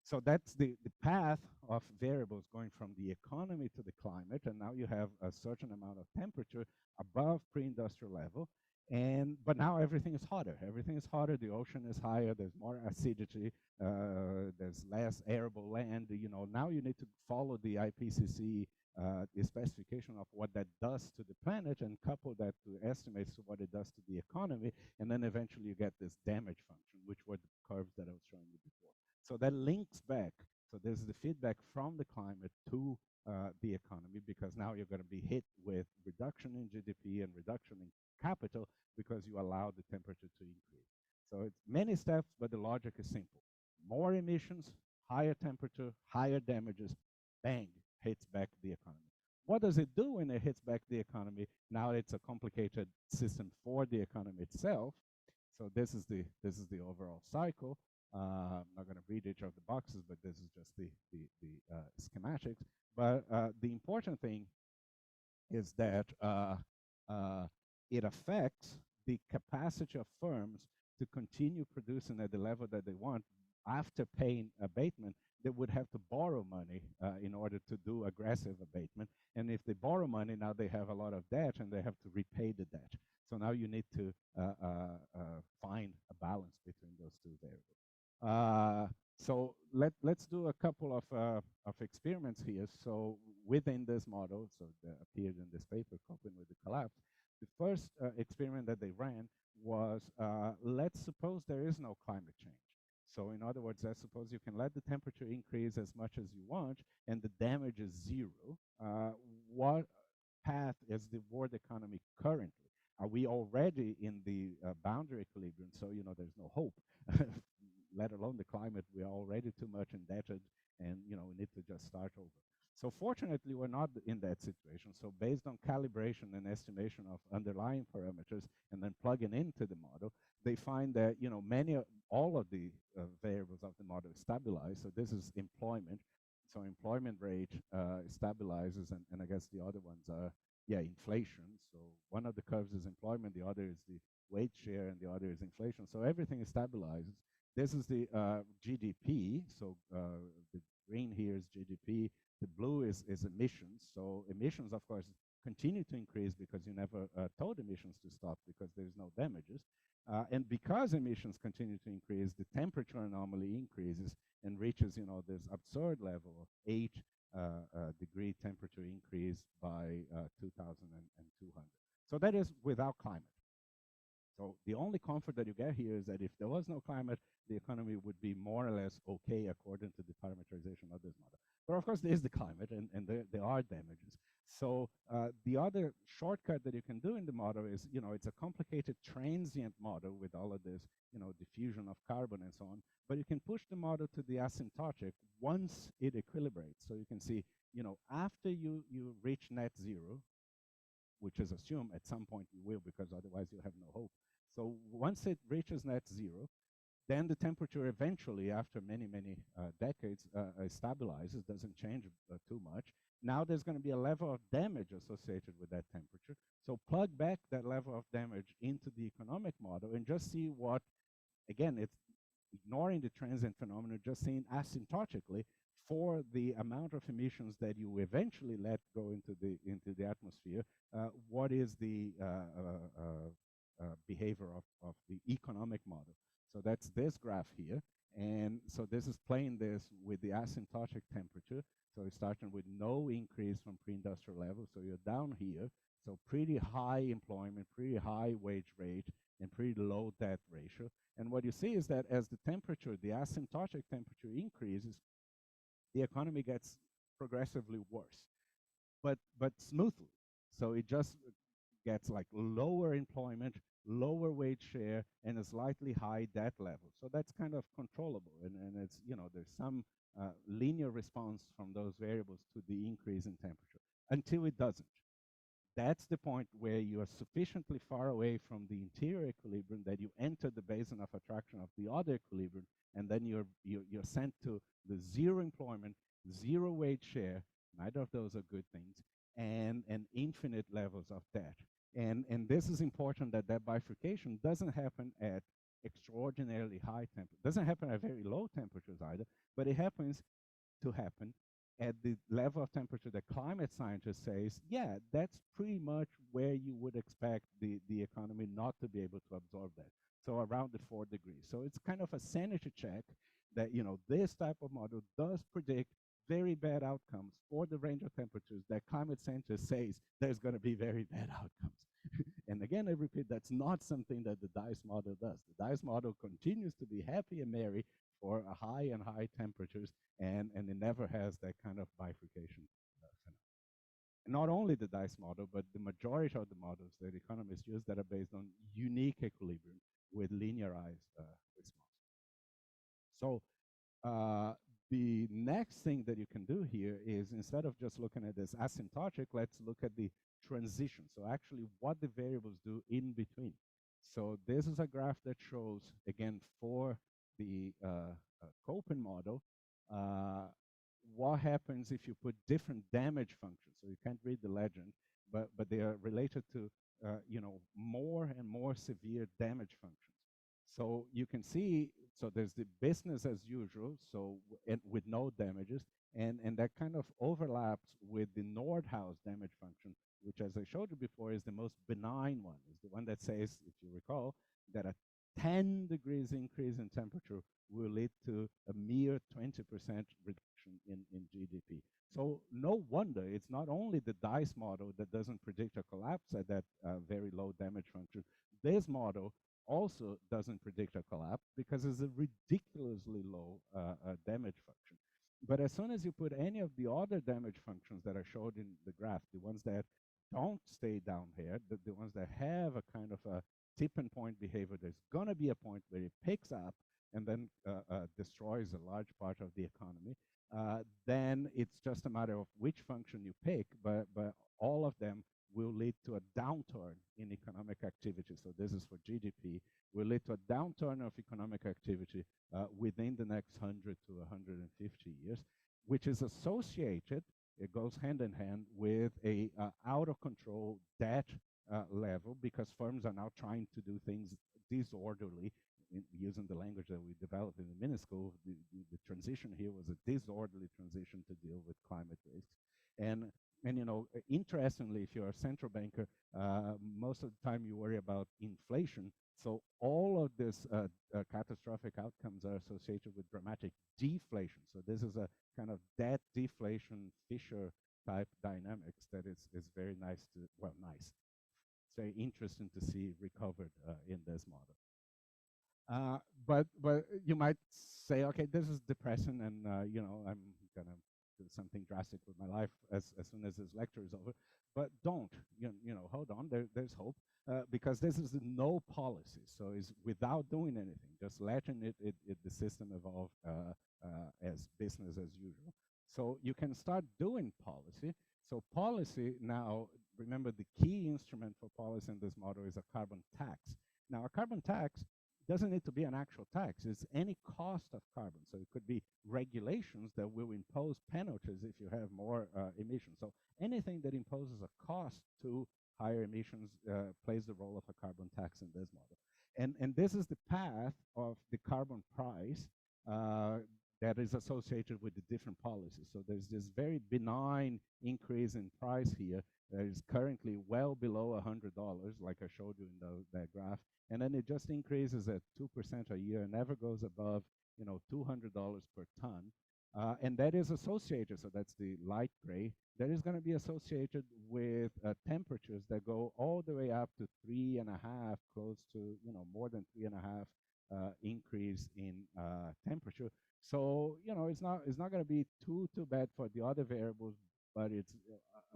So that's the path of variables going from the economy to the climate, and now you have a certain amount of temperature above pre-industrial level, but now everything is hotter. Everything is hotter. The ocean is higher. There's more acidity. There's less arable land. You know, now you need to follow the IPCC the specification of what that does to the planet, and couple that to estimates to what it does to the economy, and then eventually you get this damage function, which were the curves that I was showing you before. So that links back. So there's the feedback from the climate to the economy, because now you're going to be hit with reduction in GDP and reduction in capital, because you allow the temperature to increase. So it's many steps, but the logic is simple. More emissions, higher temperature, higher damages, bang, hits back the economy. What does it do when it hits back the economy? Now it's a complicated system for the economy itself. So this is the overall cycle. I'm not going to read each of the boxes, but this is just the schematics. But the important thing is that it affects the capacity of firms to continue producing at the level that they want after paying abatement. They would have to borrow money in order to do aggressive abatement. And if they borrow money, now they have a lot of debt and they have to repay the debt. So now you need to find a balance between those two variables. So let's do a couple of experiments here. So within this model, so that appeared in this paper, Coping with the Collapse, the first experiment that they ran was, let's suppose there is no climate change. So in other words, let's suppose you can let the temperature increase as much as you want, and the damage is zero. What path is the world economy currently? Are we already in the boundary equilibrium? So, you know, there's no hope, let alone the climate. We are already too much indebted, and, you know, we need to just start over. So fortunately, we're not in that situation. So based on calibration and estimation of underlying parameters, and then plugging into the model, they find that, you know, all of the variables of the model stabilize. So this is employment. So employment rate stabilizes, and I guess the other ones are, inflation. So one of the curves is employment, the other is the wage share, and the other is inflation. So everything stabilizes. This is the GDP. So the green here is GDP. The blue is emissions. So emissions, of course, continue to increase because you never told emissions to stop, because there's no damages. And because emissions continue to increase, the temperature anomaly increases and reaches, you know, this absurd level of 8 degree temperature increase by 2200. So that is without climate. So the only comfort that you get here is that if there was no climate, the economy would be more or less okay according to the parameterization of this model. But of course, there is the climate, and there are damages. So the other shortcut that you can do in the model is, you know, it's a complicated transient model with all of this, you know, diffusion of carbon and so on. But you can push the model to the asymptotic once it equilibrates. So you can see, you know, after you reach net zero, which is assumed at some point you will, because otherwise you have no hope. So once it reaches net zero, Then the temperature eventually, after many, many decades, stabilizes, doesn't change too much. Now there's going to be a level of damage associated with that temperature. So plug back that level of damage into the economic model and just see what, again, it's ignoring the transient phenomena, just seeing asymptotically for the amount of emissions that you eventually let go into the atmosphere, what is the behavior of the economic model. So that's this graph here. And so this is playing this with the asymptotic temperature. So it's starting with no increase from pre-industrial levels. So you're down here. So pretty high employment, pretty high wage rate, and pretty low debt ratio. And what you see is that as the temperature, the asymptotic temperature increases, the economy gets progressively worse, but smoothly. So it just gets like lower employment, lower wage share, and a slightly high debt level. So that's kind of controllable, and it's, you know, there's some linear response from those variables to the increase in temperature until it doesn't. That's the point where you are sufficiently far away from the interior equilibrium that you enter the basin of attraction of the other equilibrium, and then you're sent to the zero employment, zero wage share, neither of those are good things, and infinite levels of debt. And this is important, that bifurcation doesn't happen at extraordinarily high temperatures, doesn't happen at very low temperatures either, but it happens to happen at the level of temperature that climate scientists says, yeah, that's pretty much where you would expect the economy not to be able to absorb that. So around the 4 degrees. So it's kind of a sanity check that, you know, this type of model does predict very bad outcomes for the range of temperatures that climate scientists says there's going to be very bad outcomes. And again, I repeat, that's not something that the DICE model does. The DICE model continues to be happy and merry for high and high temperatures, and it never has that kind of bifurcation phenomenon. Not only the DICE model, but the majority of the models that economists use that are based on unique equilibrium with linearized response. So the next thing that you can do here is, instead of just looking at this asymptotic, let's look at the transition. So actually what the variables do in between. So this is a graph that shows, again, for the Köppen model, what happens if you put different damage functions. So you can't read the legend, but they are related to you know, more and more severe damage functions. So you can see, so there's the business as usual, so with no damages, and that kind of overlaps with the Nordhaus damage function, which, as I showed you before, is the most benign one. Is the one that says, if you recall, that a 10 degrees increase in temperature will lead to a mere 20% reduction in GDP. So no wonder it's not only the DICE model that doesn't predict a collapse at that very low damage function. This model also doesn't predict a collapse because it's a ridiculously low damage function. But as soon as you put any of the other damage functions that are showed in the graph, the ones that don't stay down here, the ones that have a kind of a tipping point behavior, there's going to be a point where it picks up and then destroys a large part of the economy. Then it's just a matter of which function you pick, but all of them will lead to a downturn in economic activity. So this is for GDP, will lead to a downturn of economic activity within the next 100 to 150 years, which is associated, it goes hand in hand with a out of control debt level, because firms are now trying to do things disorderly, using the language that we developed in the mini school. The transition here was a disorderly transition to deal with climate risks. And you know, interestingly, if you're a central banker, most of the time you worry about inflation. So all of this catastrophic outcomes are associated with dramatic deflation. So this is a kind of debt deflation Fisher type dynamics that is very nice to, well, nice. It's very interesting to see recovered in this model. But you might say, okay, this is depressing, and you know, I'm gonna do something drastic with my life as soon as this lecture is over. But don't, you know, hold on. There's hope, because this is no policy. So it's without doing anything, just letting the system evolve as business as usual. So you can start doing policy. So policy now, remember, the key instrument for policy in this model is a carbon tax. Now, a carbon tax doesn't need to be an actual tax. It's any cost of carbon. So it could be regulations that will impose penalties if you have more emissions. So anything that imposes a cost to higher emissions plays the role of a carbon tax in this model. And this is the path of the carbon price that is associated with the different policies. So there's this very benign increase in price here that is currently well below $100, like I showed you in that graph. And then it just increases at 2% a year and never goes above, $200 per ton. And that is associated, so that's the light gray, that is going to be associated with temperatures that go all the way up to 3.5, close to, more than 3.5 increase in temperature. So, it's not going to be too bad for the other variables, but it's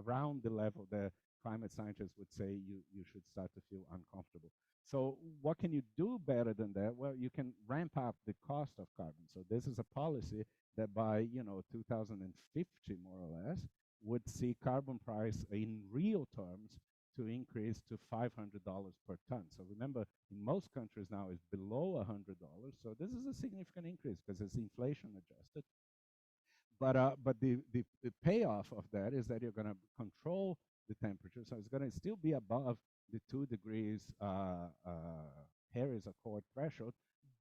around the level that climate scientists would say you should start to feel uncomfortable. So what can you do better than that? Well, you can ramp up the cost of carbon. So this is a policy that by 2050, more or less, would see carbon price in real terms to increase to $500 per ton. So remember, in most countries now is below $100. So this is a significant increase because it's inflation adjusted. But the payoff of that is that you're going to control the temperature. So it's going to still be above the 2 degrees Paris Accord threshold,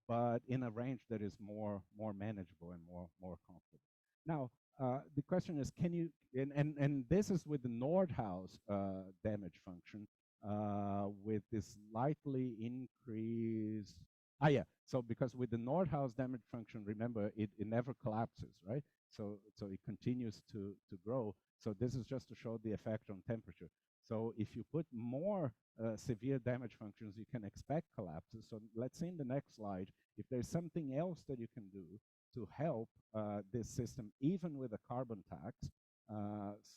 but in a range that is more manageable and more comfortable. Now, the question is, can you, and this is with the Nordhaus damage function, with this slightly increased, so because with the Nordhaus damage function, remember, it never collapses, right? So it continues to grow. So this is just to show the effect on temperature. So if you put more severe damage functions, you can expect collapses. So let's see in the next slide, if there's something else that you can do to help this system, even with a carbon tax.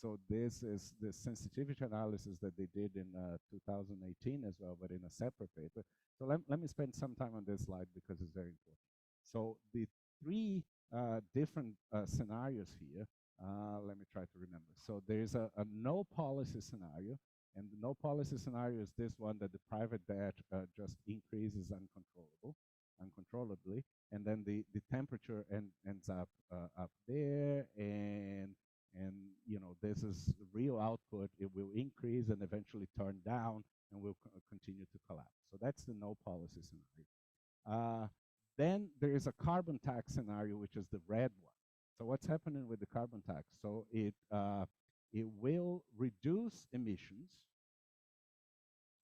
So this is the sensitivity analysis that they did in 2018 as well, but in a separate paper. So let me spend some time on this slide because it's very important. So the three different scenarios here, let me try to remember. So there's a no policy scenario, and the no policy scenario is this one, that the private debt just increases uncontrollably, and then the temperature ends up there, and this is real output. It will increase and eventually turn down and will continue to collapse. So that's the no policy scenario. Then there is a carbon tax scenario, which is the red one. So what's happening with the carbon tax? So it will reduce emissions,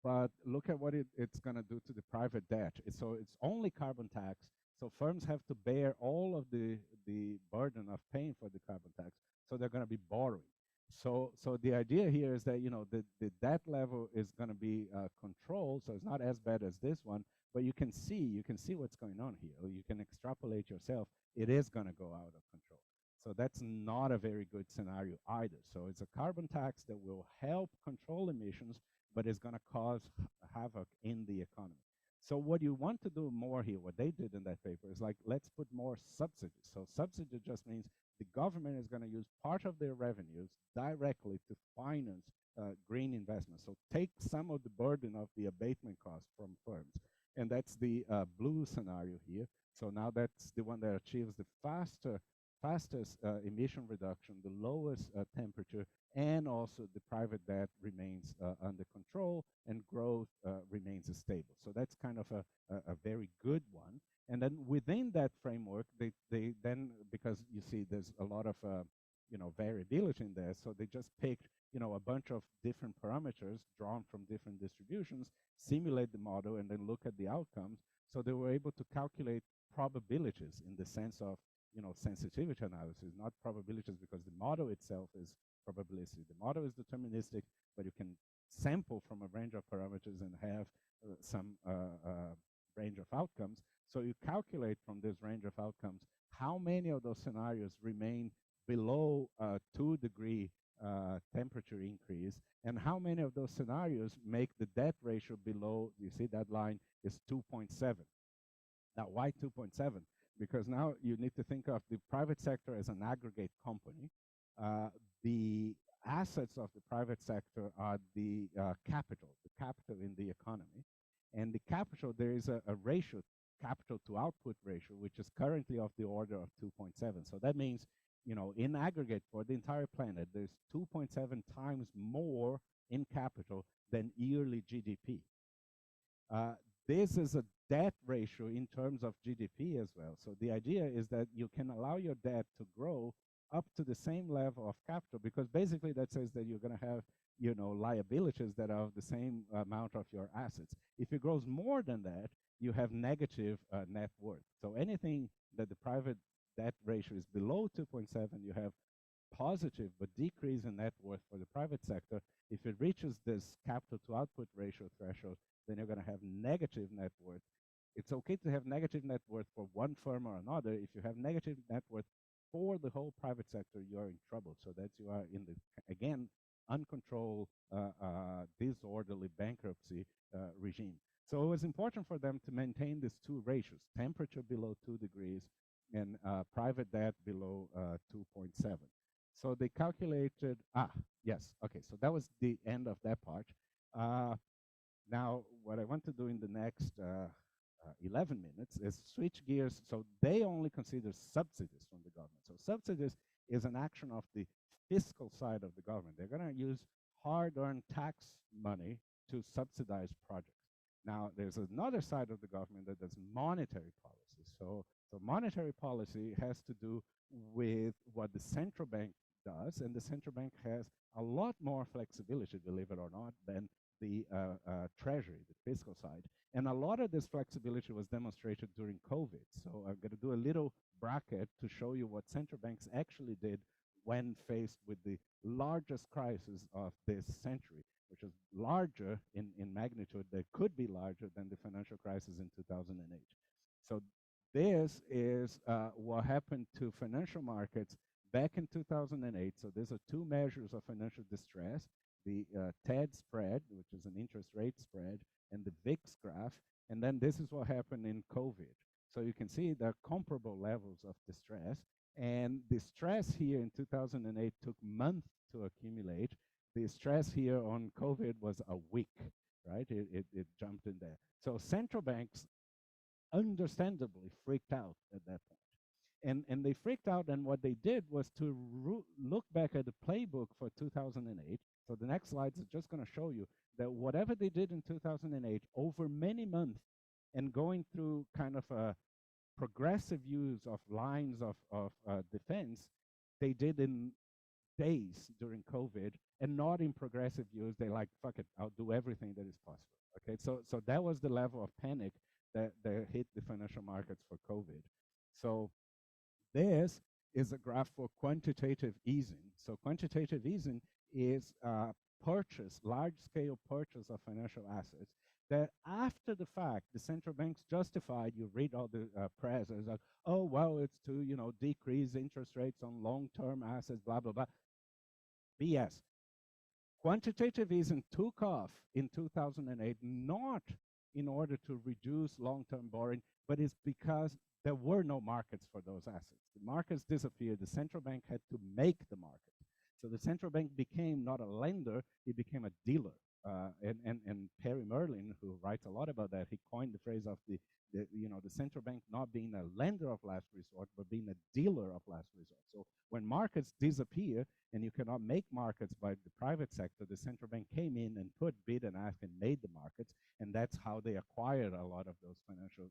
but look at what it's going to do to the private debt. So it's only carbon tax. So firms have to bear all of the burden of paying for the carbon tax. So they're going to be borrowing. So the idea here is that the debt level is going to be controlled. So it's not as bad as this one, but you can see what's going on here. Or you can extrapolate yourself. It is going to go out of control. So that's not a very good scenario either. So it's a carbon tax that will help control emissions, but it's going to cause havoc in the economy. So what you want to do more here, what they did in that paper, is like, let's put more subsidies. So subsidy just means the government is going to use part of their revenues directly to finance green investments. So take some of the burden of the abatement costs from firms. And that's the blue scenario here. So now that's the one that achieves the fastest emission reduction, the lowest temperature, and also the private debt remains under control and growth remains stable. So that's kind of a very good one. And then within that framework, they then, because you see there's a lot of variability in there, so they just picked a bunch of different parameters drawn from different distributions, simulate the model, and then look at the outcomes. So they were able to calculate probabilities in the sense of sensitivity analysis, not probabilities, because the model itself is probabilistic. The model is deterministic, but you can sample from a range of parameters and have some range of outcomes. So you calculate from this range of outcomes how many of those scenarios remain below 2 degree temperature increase, and how many of those scenarios make the debt ratio below, you see that line is 2.7. Now, why 2.7? Because now you need to think of the private sector as an aggregate company. The assets of the private sector are the capital in the economy. And the capital, there is a ratio, capital to output ratio, which is currently of the order of 2.7. So that means, you know, in aggregate for the entire planet, there's 2.7 times more in capital than yearly GDP. This is a debt ratio in terms of GDP as well. So the idea is that you can allow your debt to grow up to the same level of capital, because basically that says that you're going to have, you know, liabilities that are of the same amount of your assets. If it grows more than that, you have negative net worth. So anything that the private debt ratio is below 2.7, you have positive but decrease in net worth for the private sector. If it reaches this capital to output ratio threshold, then you're going to have negative net worth. It's okay to have negative net worth for one firm or another. If you have negative net worth for the whole private sector, you are in trouble. So that you are in the, again, uncontrolled, disorderly bankruptcy regime. So it was important for them to maintain these two ratios, temperature below 2 degrees and private debt below 2.7. So they calculated, yes, okay, so that was the end of that part. Now, what I want to do in the next 11 minutes is switch gears. So they only consider subsidies from the government. So subsidies is an action of the fiscal side of the government. They're going to use hard-earned tax money to subsidize projects. Now, there's another side of the government that does monetary policy. So monetary policy has to do with what the central bank does, and the central bank has a lot more flexibility, believe it or not, than the treasury, the fiscal side. And a lot of this flexibility was demonstrated during COVID. So I'm going to do a little bracket to show you what central banks actually did when faced with the largest crisis of this century, which is larger in magnitude, that could be larger than the financial crisis in 2008. So this is what happened to financial markets back in 2008. So these are two measures of financial distress, the TED spread, which is an interest rate spread, and the VIX graph. And then this is what happened in COVID. So you can see the comparable levels of distress. And the stress here in 2008 took months to accumulate. The stress here on COVID was a week, right? It jumped in there. So central banks understandably freaked out at that point. And they freaked out, and what they did was to look back at the playbook for 2008. So the next slides are just going to show you that whatever they did in 2008 over many months and going through kind of a progressive use of lines of defense, they did in days during COVID, and not in progressive use. They like, fuck it, I'll do everything that is possible. Okay, so that was the level of panic that hit the financial markets for COVID. So this is a graph for quantitative easing. So quantitative easing is large-scale purchase of financial assets that after the fact, the central banks justified. You read all the press, it's like, oh, well, it's to, you know, decrease interest rates on long-term assets, blah, blah, blah. BS. Quantitative easing took off in 2008, not in order to reduce long-term borrowing, but it's because there were no markets for those assets. The markets disappeared. The central bank had to make the market. So the central bank became not a lender, it became a dealer. And Perry Merlin, who writes a lot about that, he coined the phrase of the central bank not being a lender of last resort, but being a dealer of last resort. So when markets disappear and you cannot make markets by the private sector, the central bank came in and put bid and ask and made the markets, and that's how they acquired a lot of those financial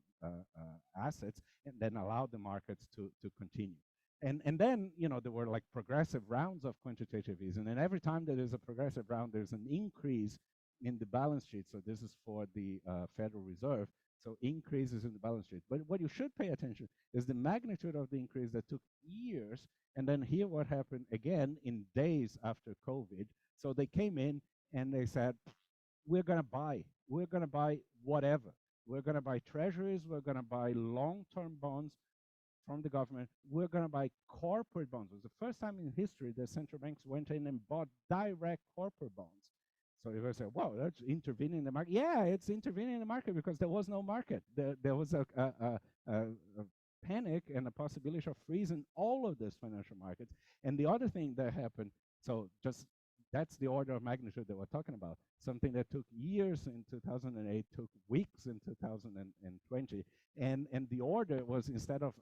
assets and then allowed the markets to continue. And then, you know, there were like progressive rounds of quantitative easing, and every time there is a progressive round, there's an increase in the balance sheet. So this is for the Federal Reserve. So increases in the balance sheet. But what you should pay attention is the magnitude of the increase that took years. And then here what happened again in days after COVID. So they came in and they said, we're going to buy whatever. We're going to buy treasuries. We're going to buy long-term bonds from the government. We're going to buy corporate bonds. It was the first time in history that central banks went in and bought direct corporate bonds. So you will say, wow, that's intervening in the market. Yeah, it's intervening in the market because there was no market. There was a panic and a possibility of freezing all of these financial markets. And the other thing that happened, so just That's the order of magnitude that we're talking about. Something that took years in 2008 took weeks in 2020. And the order was, instead of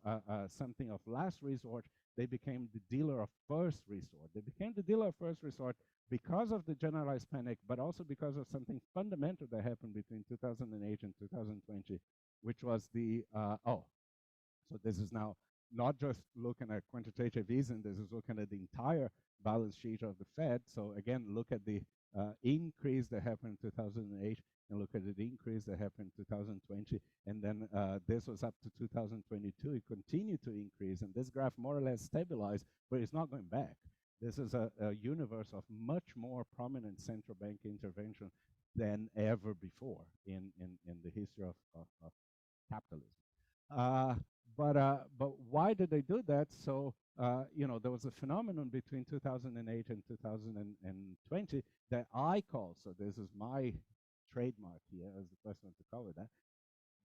something of last resort, they became the dealer of first resort. They became the dealer of first resort because of the generalized panic, but also because of something fundamental that happened between 2008 and 2020, which was the, so this is now not just looking at quantitative easing, this is looking at the entire balance sheet of the Fed. So again, look at the increase that happened in 2008 and look at the increase that happened in 2020. And then this was up to 2022. It continued to increase. And this graph more or less stabilized, but it's not going back. This is a universe of much more prominent central bank intervention than ever before in the history of capitalism. But why did they do that? So there was a phenomenon between 2008 and 2020 that I call, so this is my trademark here as the person to cover that,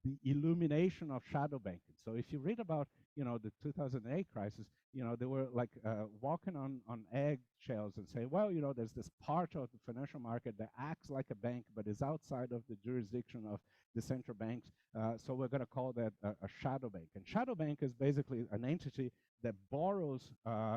the illumination of shadow banking. So if you read about, the 2008 crisis, they were like walking on eggshells and say, well, there's this part of the financial market that acts like a bank, but is outside of the jurisdiction of the central banks. So we're going to call that a shadow bank. And shadow bank is basically an entity that borrows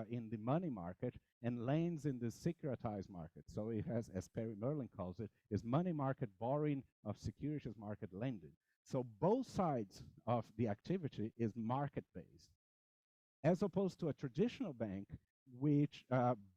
in the money market and lends in the securitized market. So it has, as Perry Merlin calls it, is money market borrowing of securities market lending. So both sides of the activity is market-based, as opposed to a traditional bank which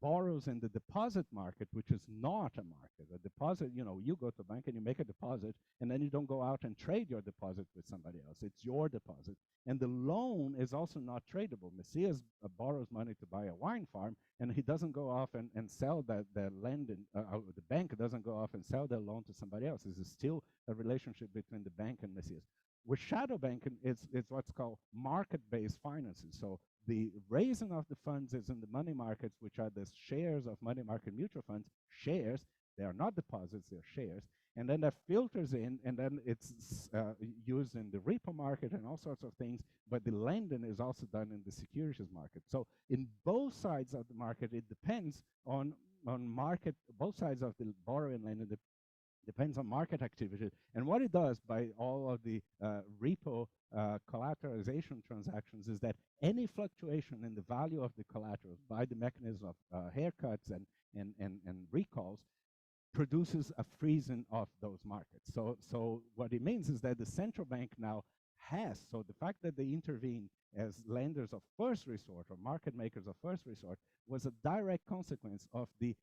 borrows in the deposit market, which is not a market. A deposit, you go to a bank and you make a deposit, and then you don't go out and trade your deposit with somebody else. It's your deposit. And the loan is also not tradable. Matheus borrows money to buy a wine farm, and he doesn't go off and sell that lending. The bank doesn't go off and sell their loan to somebody else. This is still a relationship between the bank and Matheus. With shadow banking, it's what's called market-based financing. So the raising of the funds is in the money markets, which are the shares of money market mutual funds, shares. They are not deposits, they're shares. And then that filters in, and then it's used in the repo market and all sorts of things, but the lending is also done in the securities market. So in both sides of the market, it depends on market, both sides of the borrowing and lending depends on market activity. And what it does by all of the repo collateralization transactions is that any fluctuation in the value of the collateral by the mechanism of haircuts and recalls produces a freezing of those markets. So what it means is that the central bank now has, so the fact that they intervene as lenders of first resort or market makers of first resort was a direct consequence of the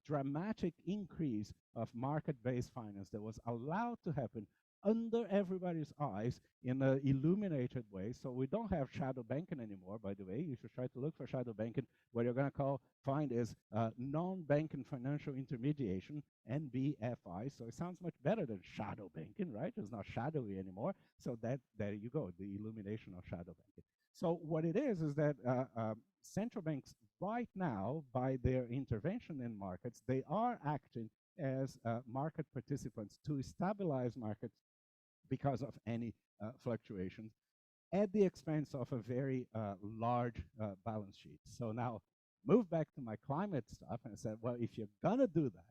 dramatic increase of market-based finance that was allowed to happen under everybody's eyes in an illuminated way. So we don't have shadow banking anymore, by the way. You should try to look for shadow banking. What you're going to find is non-banking financial intermediation, NBFI. So it sounds much better than shadow banking, right? It's not shadowy anymore. So there you go, the illumination of shadow banking. So what it is that central banks right now, by their intervention in markets, they are acting as market participants to stabilize markets because of any fluctuations at the expense of a very large balance sheet. So now move back to my climate stuff and I said, well, if you're gonna do that,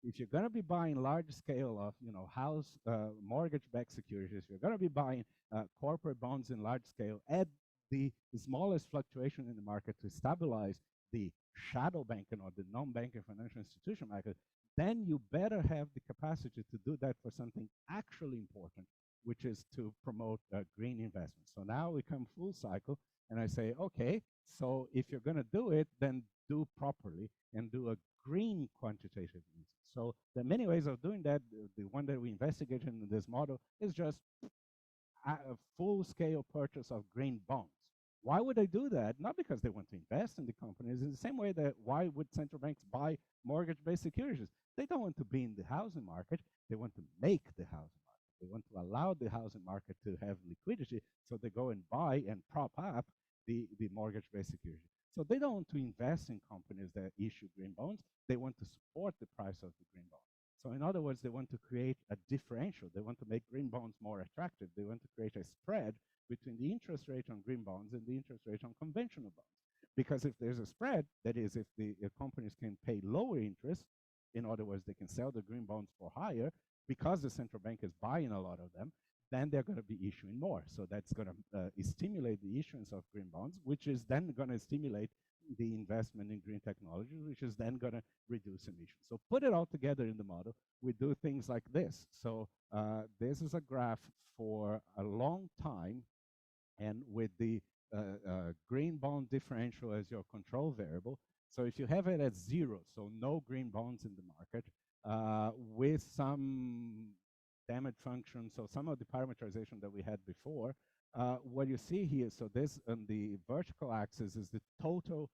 if you're gonna be buying large scale of house mortgage-backed securities, if you're gonna be buying corporate bonds in large scale at the smallest fluctuation in the market to stabilize the shadow banking or the non-banking financial institution market, then you better have the capacity to do that for something actually important, which is to promote green investment. So now we come full cycle, and I say, okay, so if you're going to do it, then do properly and do a green quantitative easing. So there are many ways of doing that. The one that we investigated in this model is just a full-scale purchase of green bonds. Why would they do that? Not because they want to invest in the companies. In the same way that why would central banks buy mortgage-based securities? They don't want to be in the housing market. They want to make the housing market. They want to allow the housing market to have liquidity, so they go and buy and prop up the mortgage-based security. So they don't want to invest in companies that issue green bonds. They want to support the price of the green bond. So in other words, they want to create a differential. They want to make green bonds more attractive. They want to create a spread between the interest rate on green bonds and the interest rate on conventional bonds. Because if there's a spread, that is, if the companies can pay lower interest, in other words, they can sell the green bonds for higher, because the central bank is buying a lot of them, then they're going to be issuing more. So that's going to stimulate the issuance of green bonds, which is then going to stimulate the investment in green technology, which is then going to reduce emissions. So put it all together in the model, we do things like this. So this is a graph for a long time, and with the green bond differential as your control variable. So if you have it at 0, so no green bonds in the market, with some damage function, so some of the parameterization that we had before, what you see here, so this on the vertical axis is the total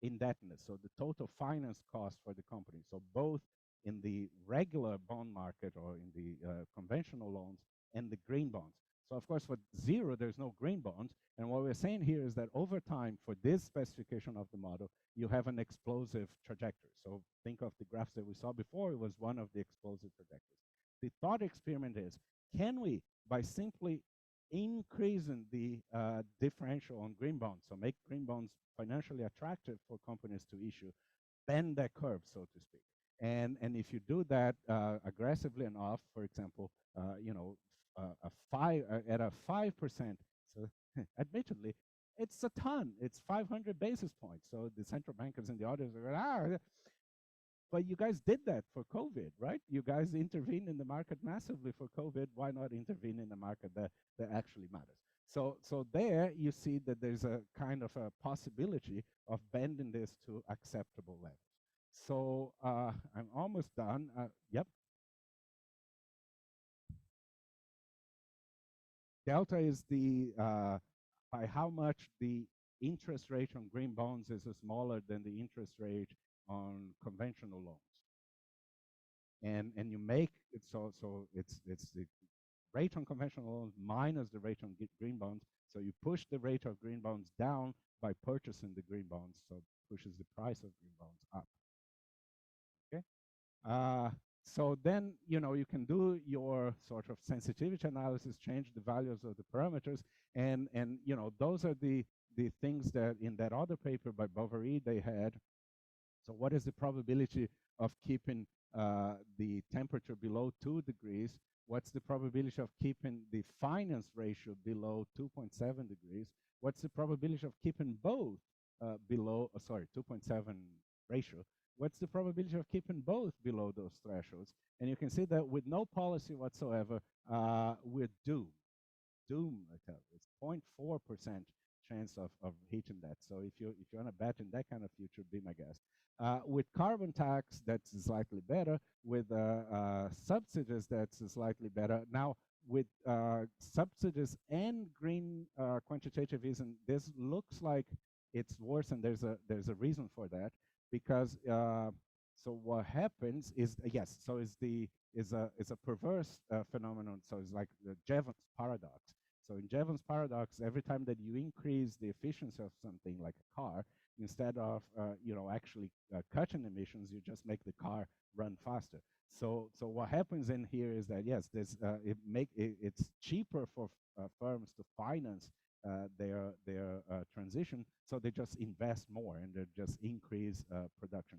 indebtedness, so the total finance cost for the company. So both in the regular bond market or in the conventional loans and the green bonds. So of course, for 0, there's no green bonds. And what we're saying here is that over time, for this specification of the model, you have an explosive trajectory. So think of the graphs that we saw before, it was one of the explosive trajectories. The thought experiment is, can we, by simply increasing the differential on green bonds, so make green bonds financially attractive for companies to issue, bend that curve, so to speak. And if you do that aggressively enough, for example, you know, at a 5%, so admittedly, it's a ton. It's 500 basis points. So the central bankers and the others are going, but you guys did that for COVID, right? You guys intervened in the market massively for COVID. Why not intervene in the market that actually matters? So there you see that there's a kind of a possibility of bending this to acceptable levels. So I'm almost done. Yep. Delta is the by how much the interest rate on green bonds is smaller than the interest rate on conventional loans. And you make it so it's the rate on conventional loans minus the rate on green bonds. So you push the rate of green bonds down by purchasing the green bonds, so it pushes the price of green bonds up. Okay. So then, you know, you can do your sort of sensitivity analysis, change the values of the parameters, and you know, those are the things that in that other paper by Bovary they had. So what is the probability of keeping the temperature below 2 degrees? What's the probability of keeping the finance ratio below 2.7 degrees? What's the probability of keeping both below, 2.7 ratio? What's the probability of keeping both below those thresholds? And you can see that with no policy whatsoever, we're doomed. Doomed, I tell you. It's 0.4% chance of hitting that. So if you want to bet in that kind of future, be my guest. With carbon tax, that's slightly better. With subsidies, that's slightly better. Now, with subsidies and green quantitativism, this looks like it's worse, and there's a reason for that, because so what happens is yes, so is a perverse phenomenon. So it's like the Jevons paradox. So in Jevons paradox, every time that you increase the efficiency of something like a car, instead of you know, actually cutting emissions, you just make the car run faster. So what happens in here is that yes, there's it's cheaper for firms to finance their transition, so they just invest more and they just increase production.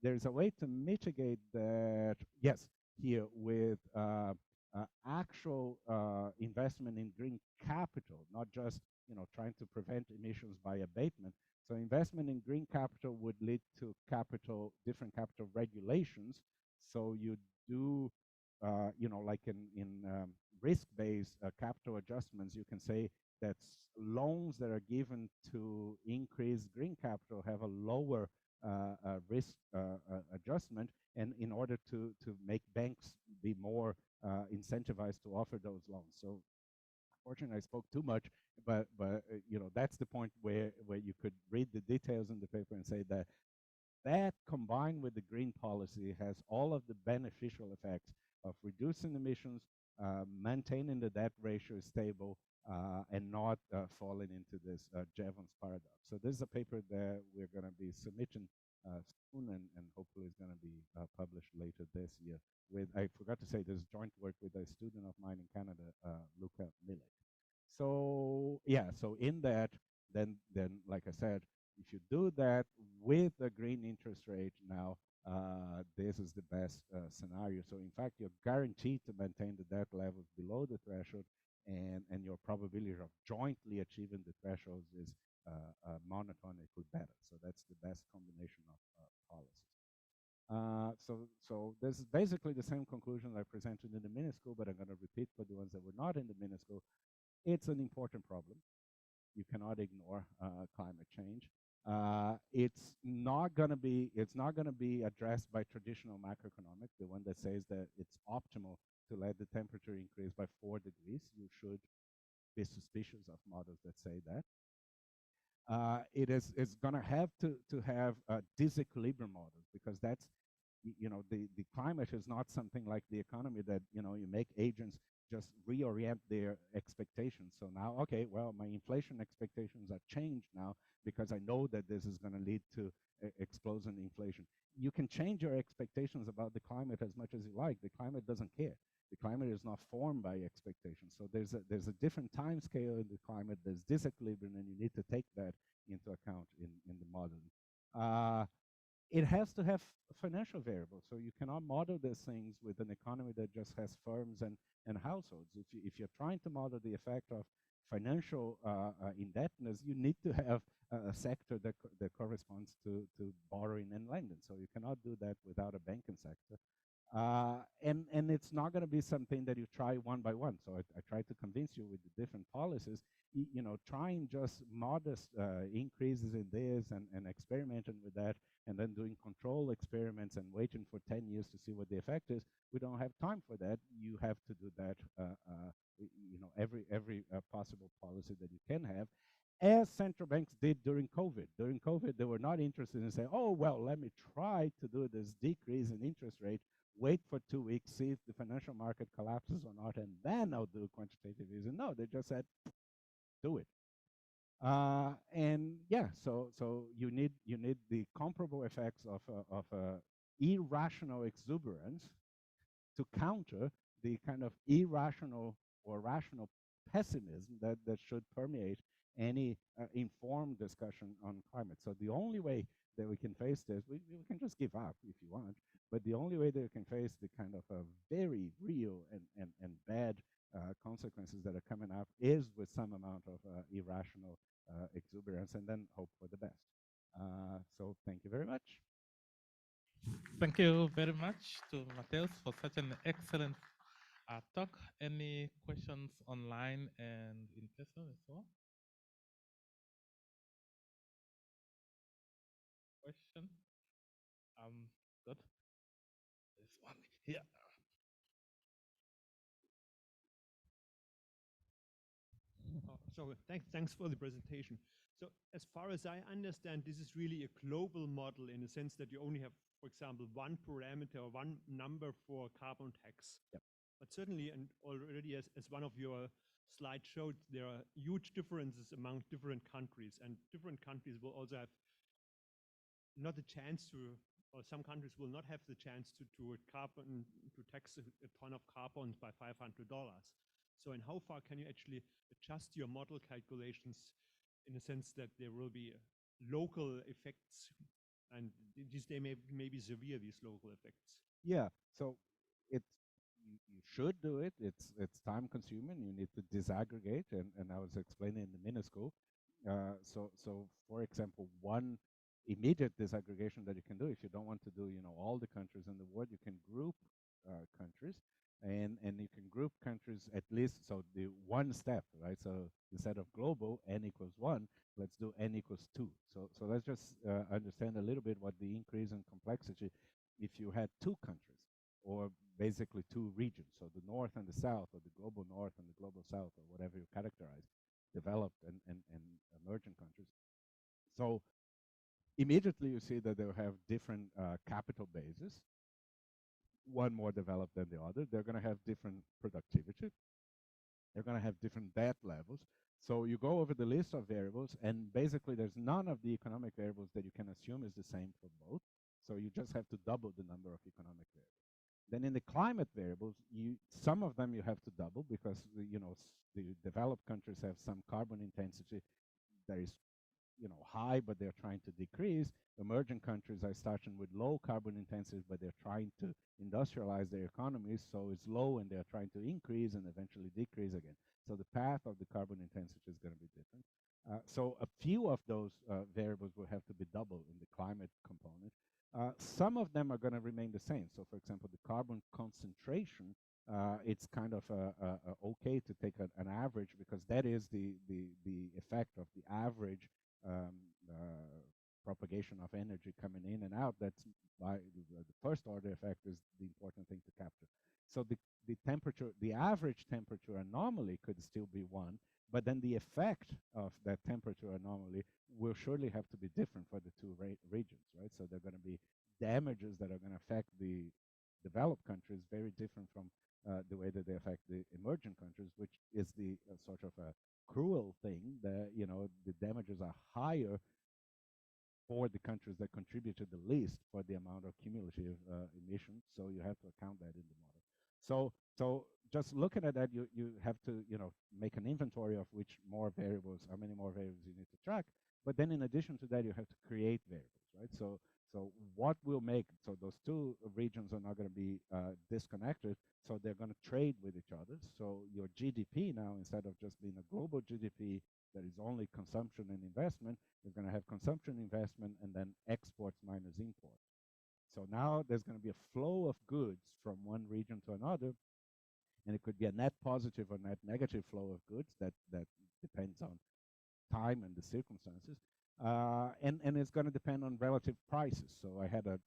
There's a way to mitigate that, yes, here with actual investment in green capital, not just, you know, trying to prevent emissions by abatement. So investment in green capital would lead to different capital regulations. So you do, you know, like in risk-based capital adjustments, you can say that loans that are given to increase green capital have a lower risk adjustment, and in order to make banks be more incentivized to offer those loans. So unfortunately, I spoke too much, but you know, that's the point where you could read the details in the paper and say that combined with the green policy has all of the beneficial effects of reducing emissions, maintaining the debt ratio stable, and not falling into this Jevons paradox. So this is a paper that we're going to be submitting soon, and hopefully it's going to be published later this year. With, I forgot to say, there's joint work with a student of mine in Canada, Luca Milek. So yeah, so in that then like I said, if you do that with a green interest rate now, this is the best scenario. So in fact, you're guaranteed to maintain the debt levels below the threshold, and your probability of jointly achieving the thresholds is monotonically better. So that's the best combination of policies. So this is basically the same conclusion I presented in the mini school, but I'm going to repeat for the ones that were not in the mini school. It's an important problem. You cannot ignore climate change. It's not going to be addressed by traditional macroeconomics, the one that says that it's optimal to let the temperature increase by 4 degrees. You should be suspicious of models that say that. It's going to have disequilibrium models, because that's, the climate is not something like the economy that, you make agents just reorient their expectations. So now, okay, well, my inflation expectations are changed now because I know that this is going to lead to explosion in inflation. You can change your expectations about the climate as much as you like. The climate doesn't care. The climate is not formed by expectations. So there's a different time scale in the climate. There's disequilibrium, and you need to take that into account in the modeling. It has to have financial variables. So you cannot model these things with an economy that just has firms and households. If you're trying to model the effect of financial indebtedness, you need to have a sector that corresponds to borrowing and lending. So you cannot do that without a banking sector. And it's not going to be something that you try one by one. So I try to convince you with the different policies, trying just modest increases in this and experimenting with that, and then doing control experiments and waiting for 10 years to see what the effect is. We don't have time for that. You have to do that, every possible policy that you can have, as central banks did during COVID. During COVID, they were not interested in saying, oh, well, let me try to do this decrease in interest rate, wait for 2 weeks, see if the financial market collapses or not, and then I'll do quantitative easing. No, they just said, do it. And yeah, so you need the comparable effects of irrational exuberance to counter the kind of irrational or rational pessimism that should permeate any informed discussion on climate. So the only way that we can face this, we can just give up if you want, but the only way that we can face the kind of very real and bad consequences that are coming up is with some amount of irrational exuberance, and then hope for the best. So thank you very much. Thank you very much to Matheus for such an excellent talk. Any questions online and in person as well? Question? Good. This one here. So thanks for the presentation. So as far as I understand, this is really a global model in the sense that you only have, for example, one parameter or one number for carbon tax. Yep. But certainly, and already as one of your slides showed, there are huge differences among different countries, and different countries will also have not a chance to, or some countries will not have the chance to tax a ton of carbon by $500. So in how far can you actually adjust your model calculations in the sense that there will be local effects, and they may be severe, these local effects? Yeah, so you should do it. It's time consuming. You need to disaggregate, and I was explaining in the mini school. So for example, one immediate disaggregation that you can do, if you don't want to do all the countries in the world, you can group countries, and you can group countries at least, so the one step, right? So instead of global n equals 1, let's do n equals 2. So let's just understand a little bit what the increase in complexity if you had 2 countries, or basically 2 regions, so the north and the south, or the global north and the global south, or whatever you characterize, developed and emerging countries. So immediately you see that they'll have different capital bases, one more developed than the other. They're going to have different productivity. They're going to have different debt levels. So you go over the list of variables, and basically there's none of the economic variables that you can assume is the same for both. So you just have to double the number of economic variables. Then in the climate variables, some of them you have to double because the developed countries have some carbon intensity that is high, but they're trying to decrease. Emerging countries are starting with low carbon intensity, but they're trying to industrialize their economies, so it's low and they're trying to increase and eventually decrease again. So the path of the carbon intensity is going to be different. So a few of those variables will have to be double in the climate component. Some of them are going to remain the same. So for example, the carbon concentration, it's kind of okay to take an average, because that is the effect of the average um, propagation of energy coming in and out. That's why the first order effect is the important thing to capture. So the temperature, the average temperature anomaly could still be one, but then the effect of that temperature anomaly will surely have to be different for the two regions, right? So there are going to be damages that are going to affect the developed countries very different from the way that they affect the emerging countries, which is the sort of a cruel thing that, the damages are higher for the countries that contributed the least for the amount of cumulative emissions. So you have to account that in the model. So just looking at that, you have to make an inventory of which more variables, how many more variables you need to track. But then in addition to that, you have to create variables, right? So what will make, so those two regions are not going to be disconnected, so they're going to trade with each other. So your GDP now, instead of just being a global GDP that is only consumption and investment, is going to have consumption, investment, and then exports minus import. So now there's going to be a flow of goods from one region to another, and it could be a net positive or net negative flow of goods that depends on time and the circumstances. And it's going to depend on relative prices. So I had a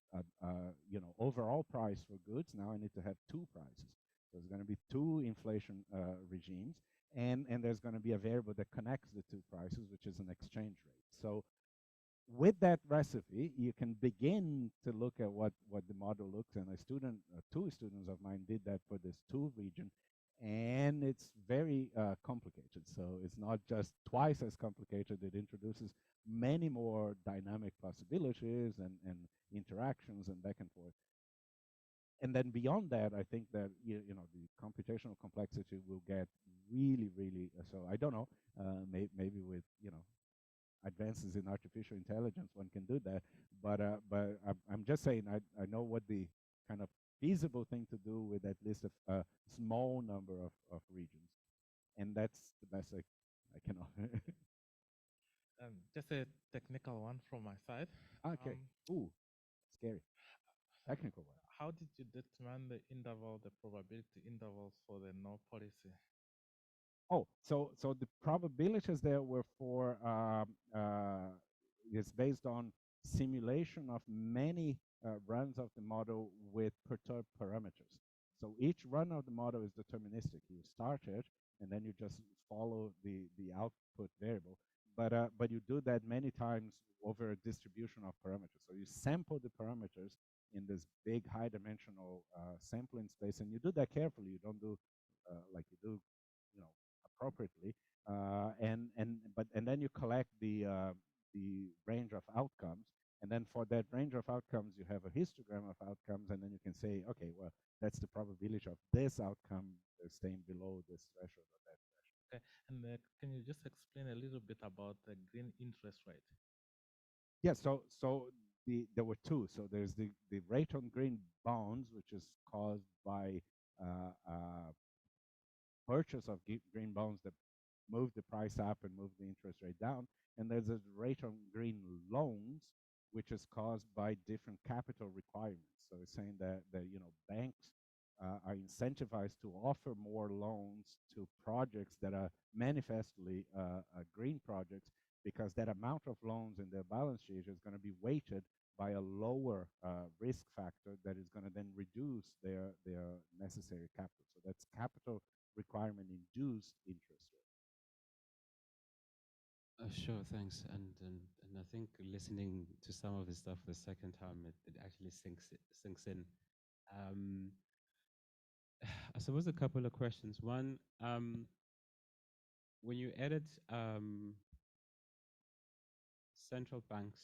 overall price for goods. Now I need to have two prices. So there's going to be two inflation regimes, and there's going to be a variable that connects the two prices, which is an exchange rate. So with that recipe, you can begin to look at what the model looks. And two students of mine did that for this two region, and it's very complicated. So it's not just twice as complicated. It introduces many more dynamic possibilities and interactions and back and forth. And then beyond that, I think that the computational complexity will get really, really. So I don't know. Maybe with advances in artificial intelligence, one can do that. But I'm just saying, I know what the kind of feasible thing to do with at least a small number of regions, and that's the best I can offer. Just a technical one from my side. Okay. Ooh, scary. Technical one. How did you determine the probability intervals for the no policy? Oh, so the probabilities there were for is based on simulation of many runs of the model with perturbed parameters. So each run of the model is deterministic. You start it, and then you just follow the output variable. But you do that many times over a distribution of parameters. So you sample the parameters in this big high-dimensional sampling space, and you do that carefully. You don't do like you do, appropriately, and then you collect the range of outcomes, and then for that range of outcomes you have a histogram of outcomes, and then you can say, okay, well, that's the probability of this outcome staying below this threshold or that threshold. Okay, and can you just explain a little bit about the green interest rate? Yeah, so there were two. So there's the rate on green bonds, which is caused by purchase of green bonds that move the price up and move the interest rate down. And there's a rate on green loans, which is caused by different capital requirements. So it's saying that banks are incentivized to offer more loans to projects that are manifestly green projects, because that amount of loans in their balance sheet is going to be weighted by a lower risk factor that is going to then reduce their necessary capital. So that's capital requirement induced interest rate. Sure, thanks. And I think listening to some of the stuff the second time, it actually sinks in. I suppose a couple of questions. One, when you edit central banks,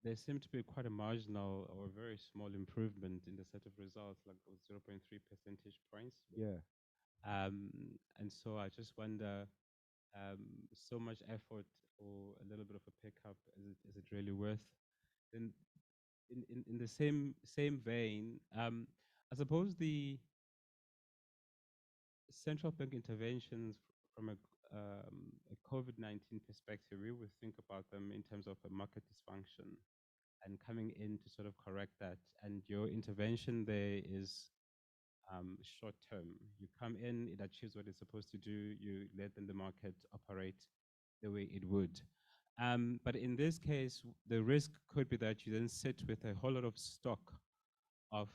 there seemed to be quite a marginal or very small improvement in the set of results, like 0.3 percentage points. Yeah. And so I just wonder, so much effort for a little bit of a pickup, is it really worth? Then in the same vein, I suppose the central bank interventions from a COVID-19 perspective, we would think about them in terms of a market dysfunction and coming in to sort of correct that. And your intervention there is short term. You come in, it achieves what it's supposed to do, you let then the market operate the way it would. But in this case, the risk could be that you then sit with a whole lot of stock of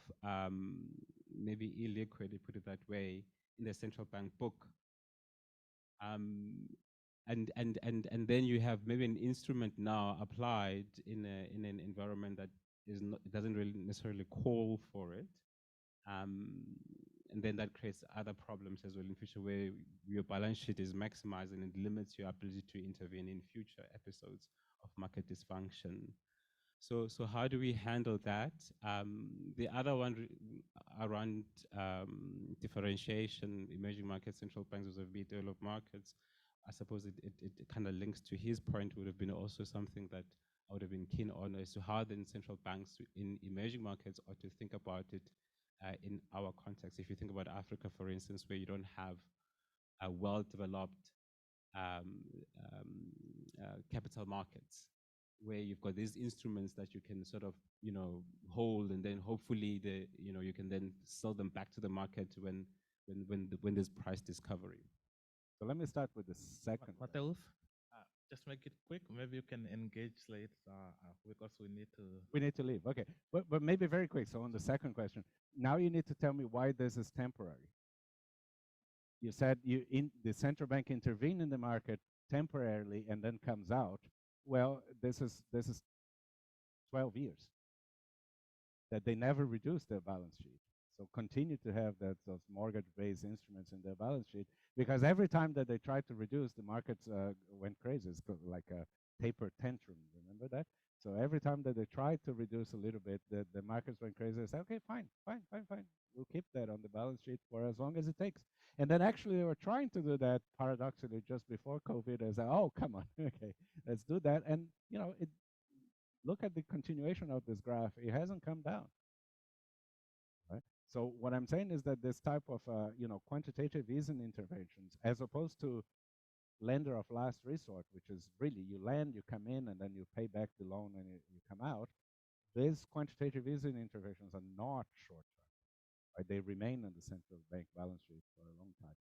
maybe illiquid, you put it that way, in the central bank book. And then you have maybe an instrument now applied in an environment that doesn't really necessarily call for it. And then that creates other problems as well in future, where your balance sheet is maximized and it limits your ability to intervene in future episodes of market dysfunction. So how do we handle that? The other one around differentiation, emerging markets, central banks versus developed markets, I suppose it kind of links to his point, would have been also something that I would have been keen on, as to how then central banks in emerging markets ought to think about it in our context. If you think about Africa, for instance, where you don't have a well-developed capital markets, where you've got these instruments that you can sort of, hold, and then hopefully you can then sell them back to the market when there's price discovery. So let me start with the second. Matheus, just make it quick. Maybe you can engage later because we need to. We need to leave. Okay, but maybe very quick. So on the second question, now you need to tell me why this is temporary. You said the central bank intervene in the market temporarily and then comes out. Well, this is 12 years that they never reduced their balance sheet. So continue to have those mortgage-based instruments in their balance sheet, because every time that they tried to reduce, the markets went crazy. It's like a taper tantrum. Remember that? So every time that they tried to reduce a little bit, the markets went crazy. They said, okay, fine. We'll keep that on the balance sheet for as long as it takes. And then actually they were trying to do that paradoxically just before COVID. They said, oh, come on, okay, let's do that. And look at the continuation of this graph. It hasn't come down. Right? So what I'm saying is that this type of quantitative easing interventions, as opposed to lender of last resort, which is really you lend, you come in, and then you pay back the loan and you come out, these quantitative easing interventions are not short-term. Right? They remain on the central bank balance sheet for a long time.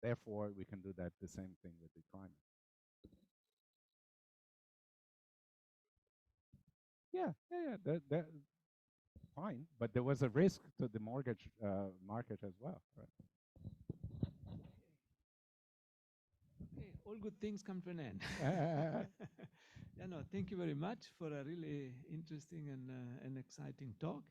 Therefore, we can do the same thing with the climate. Yeah. That fine, but there was a risk to the mortgage market as well, right? Okay, all good things come to an end. Thank you very much for a really interesting and exciting talk.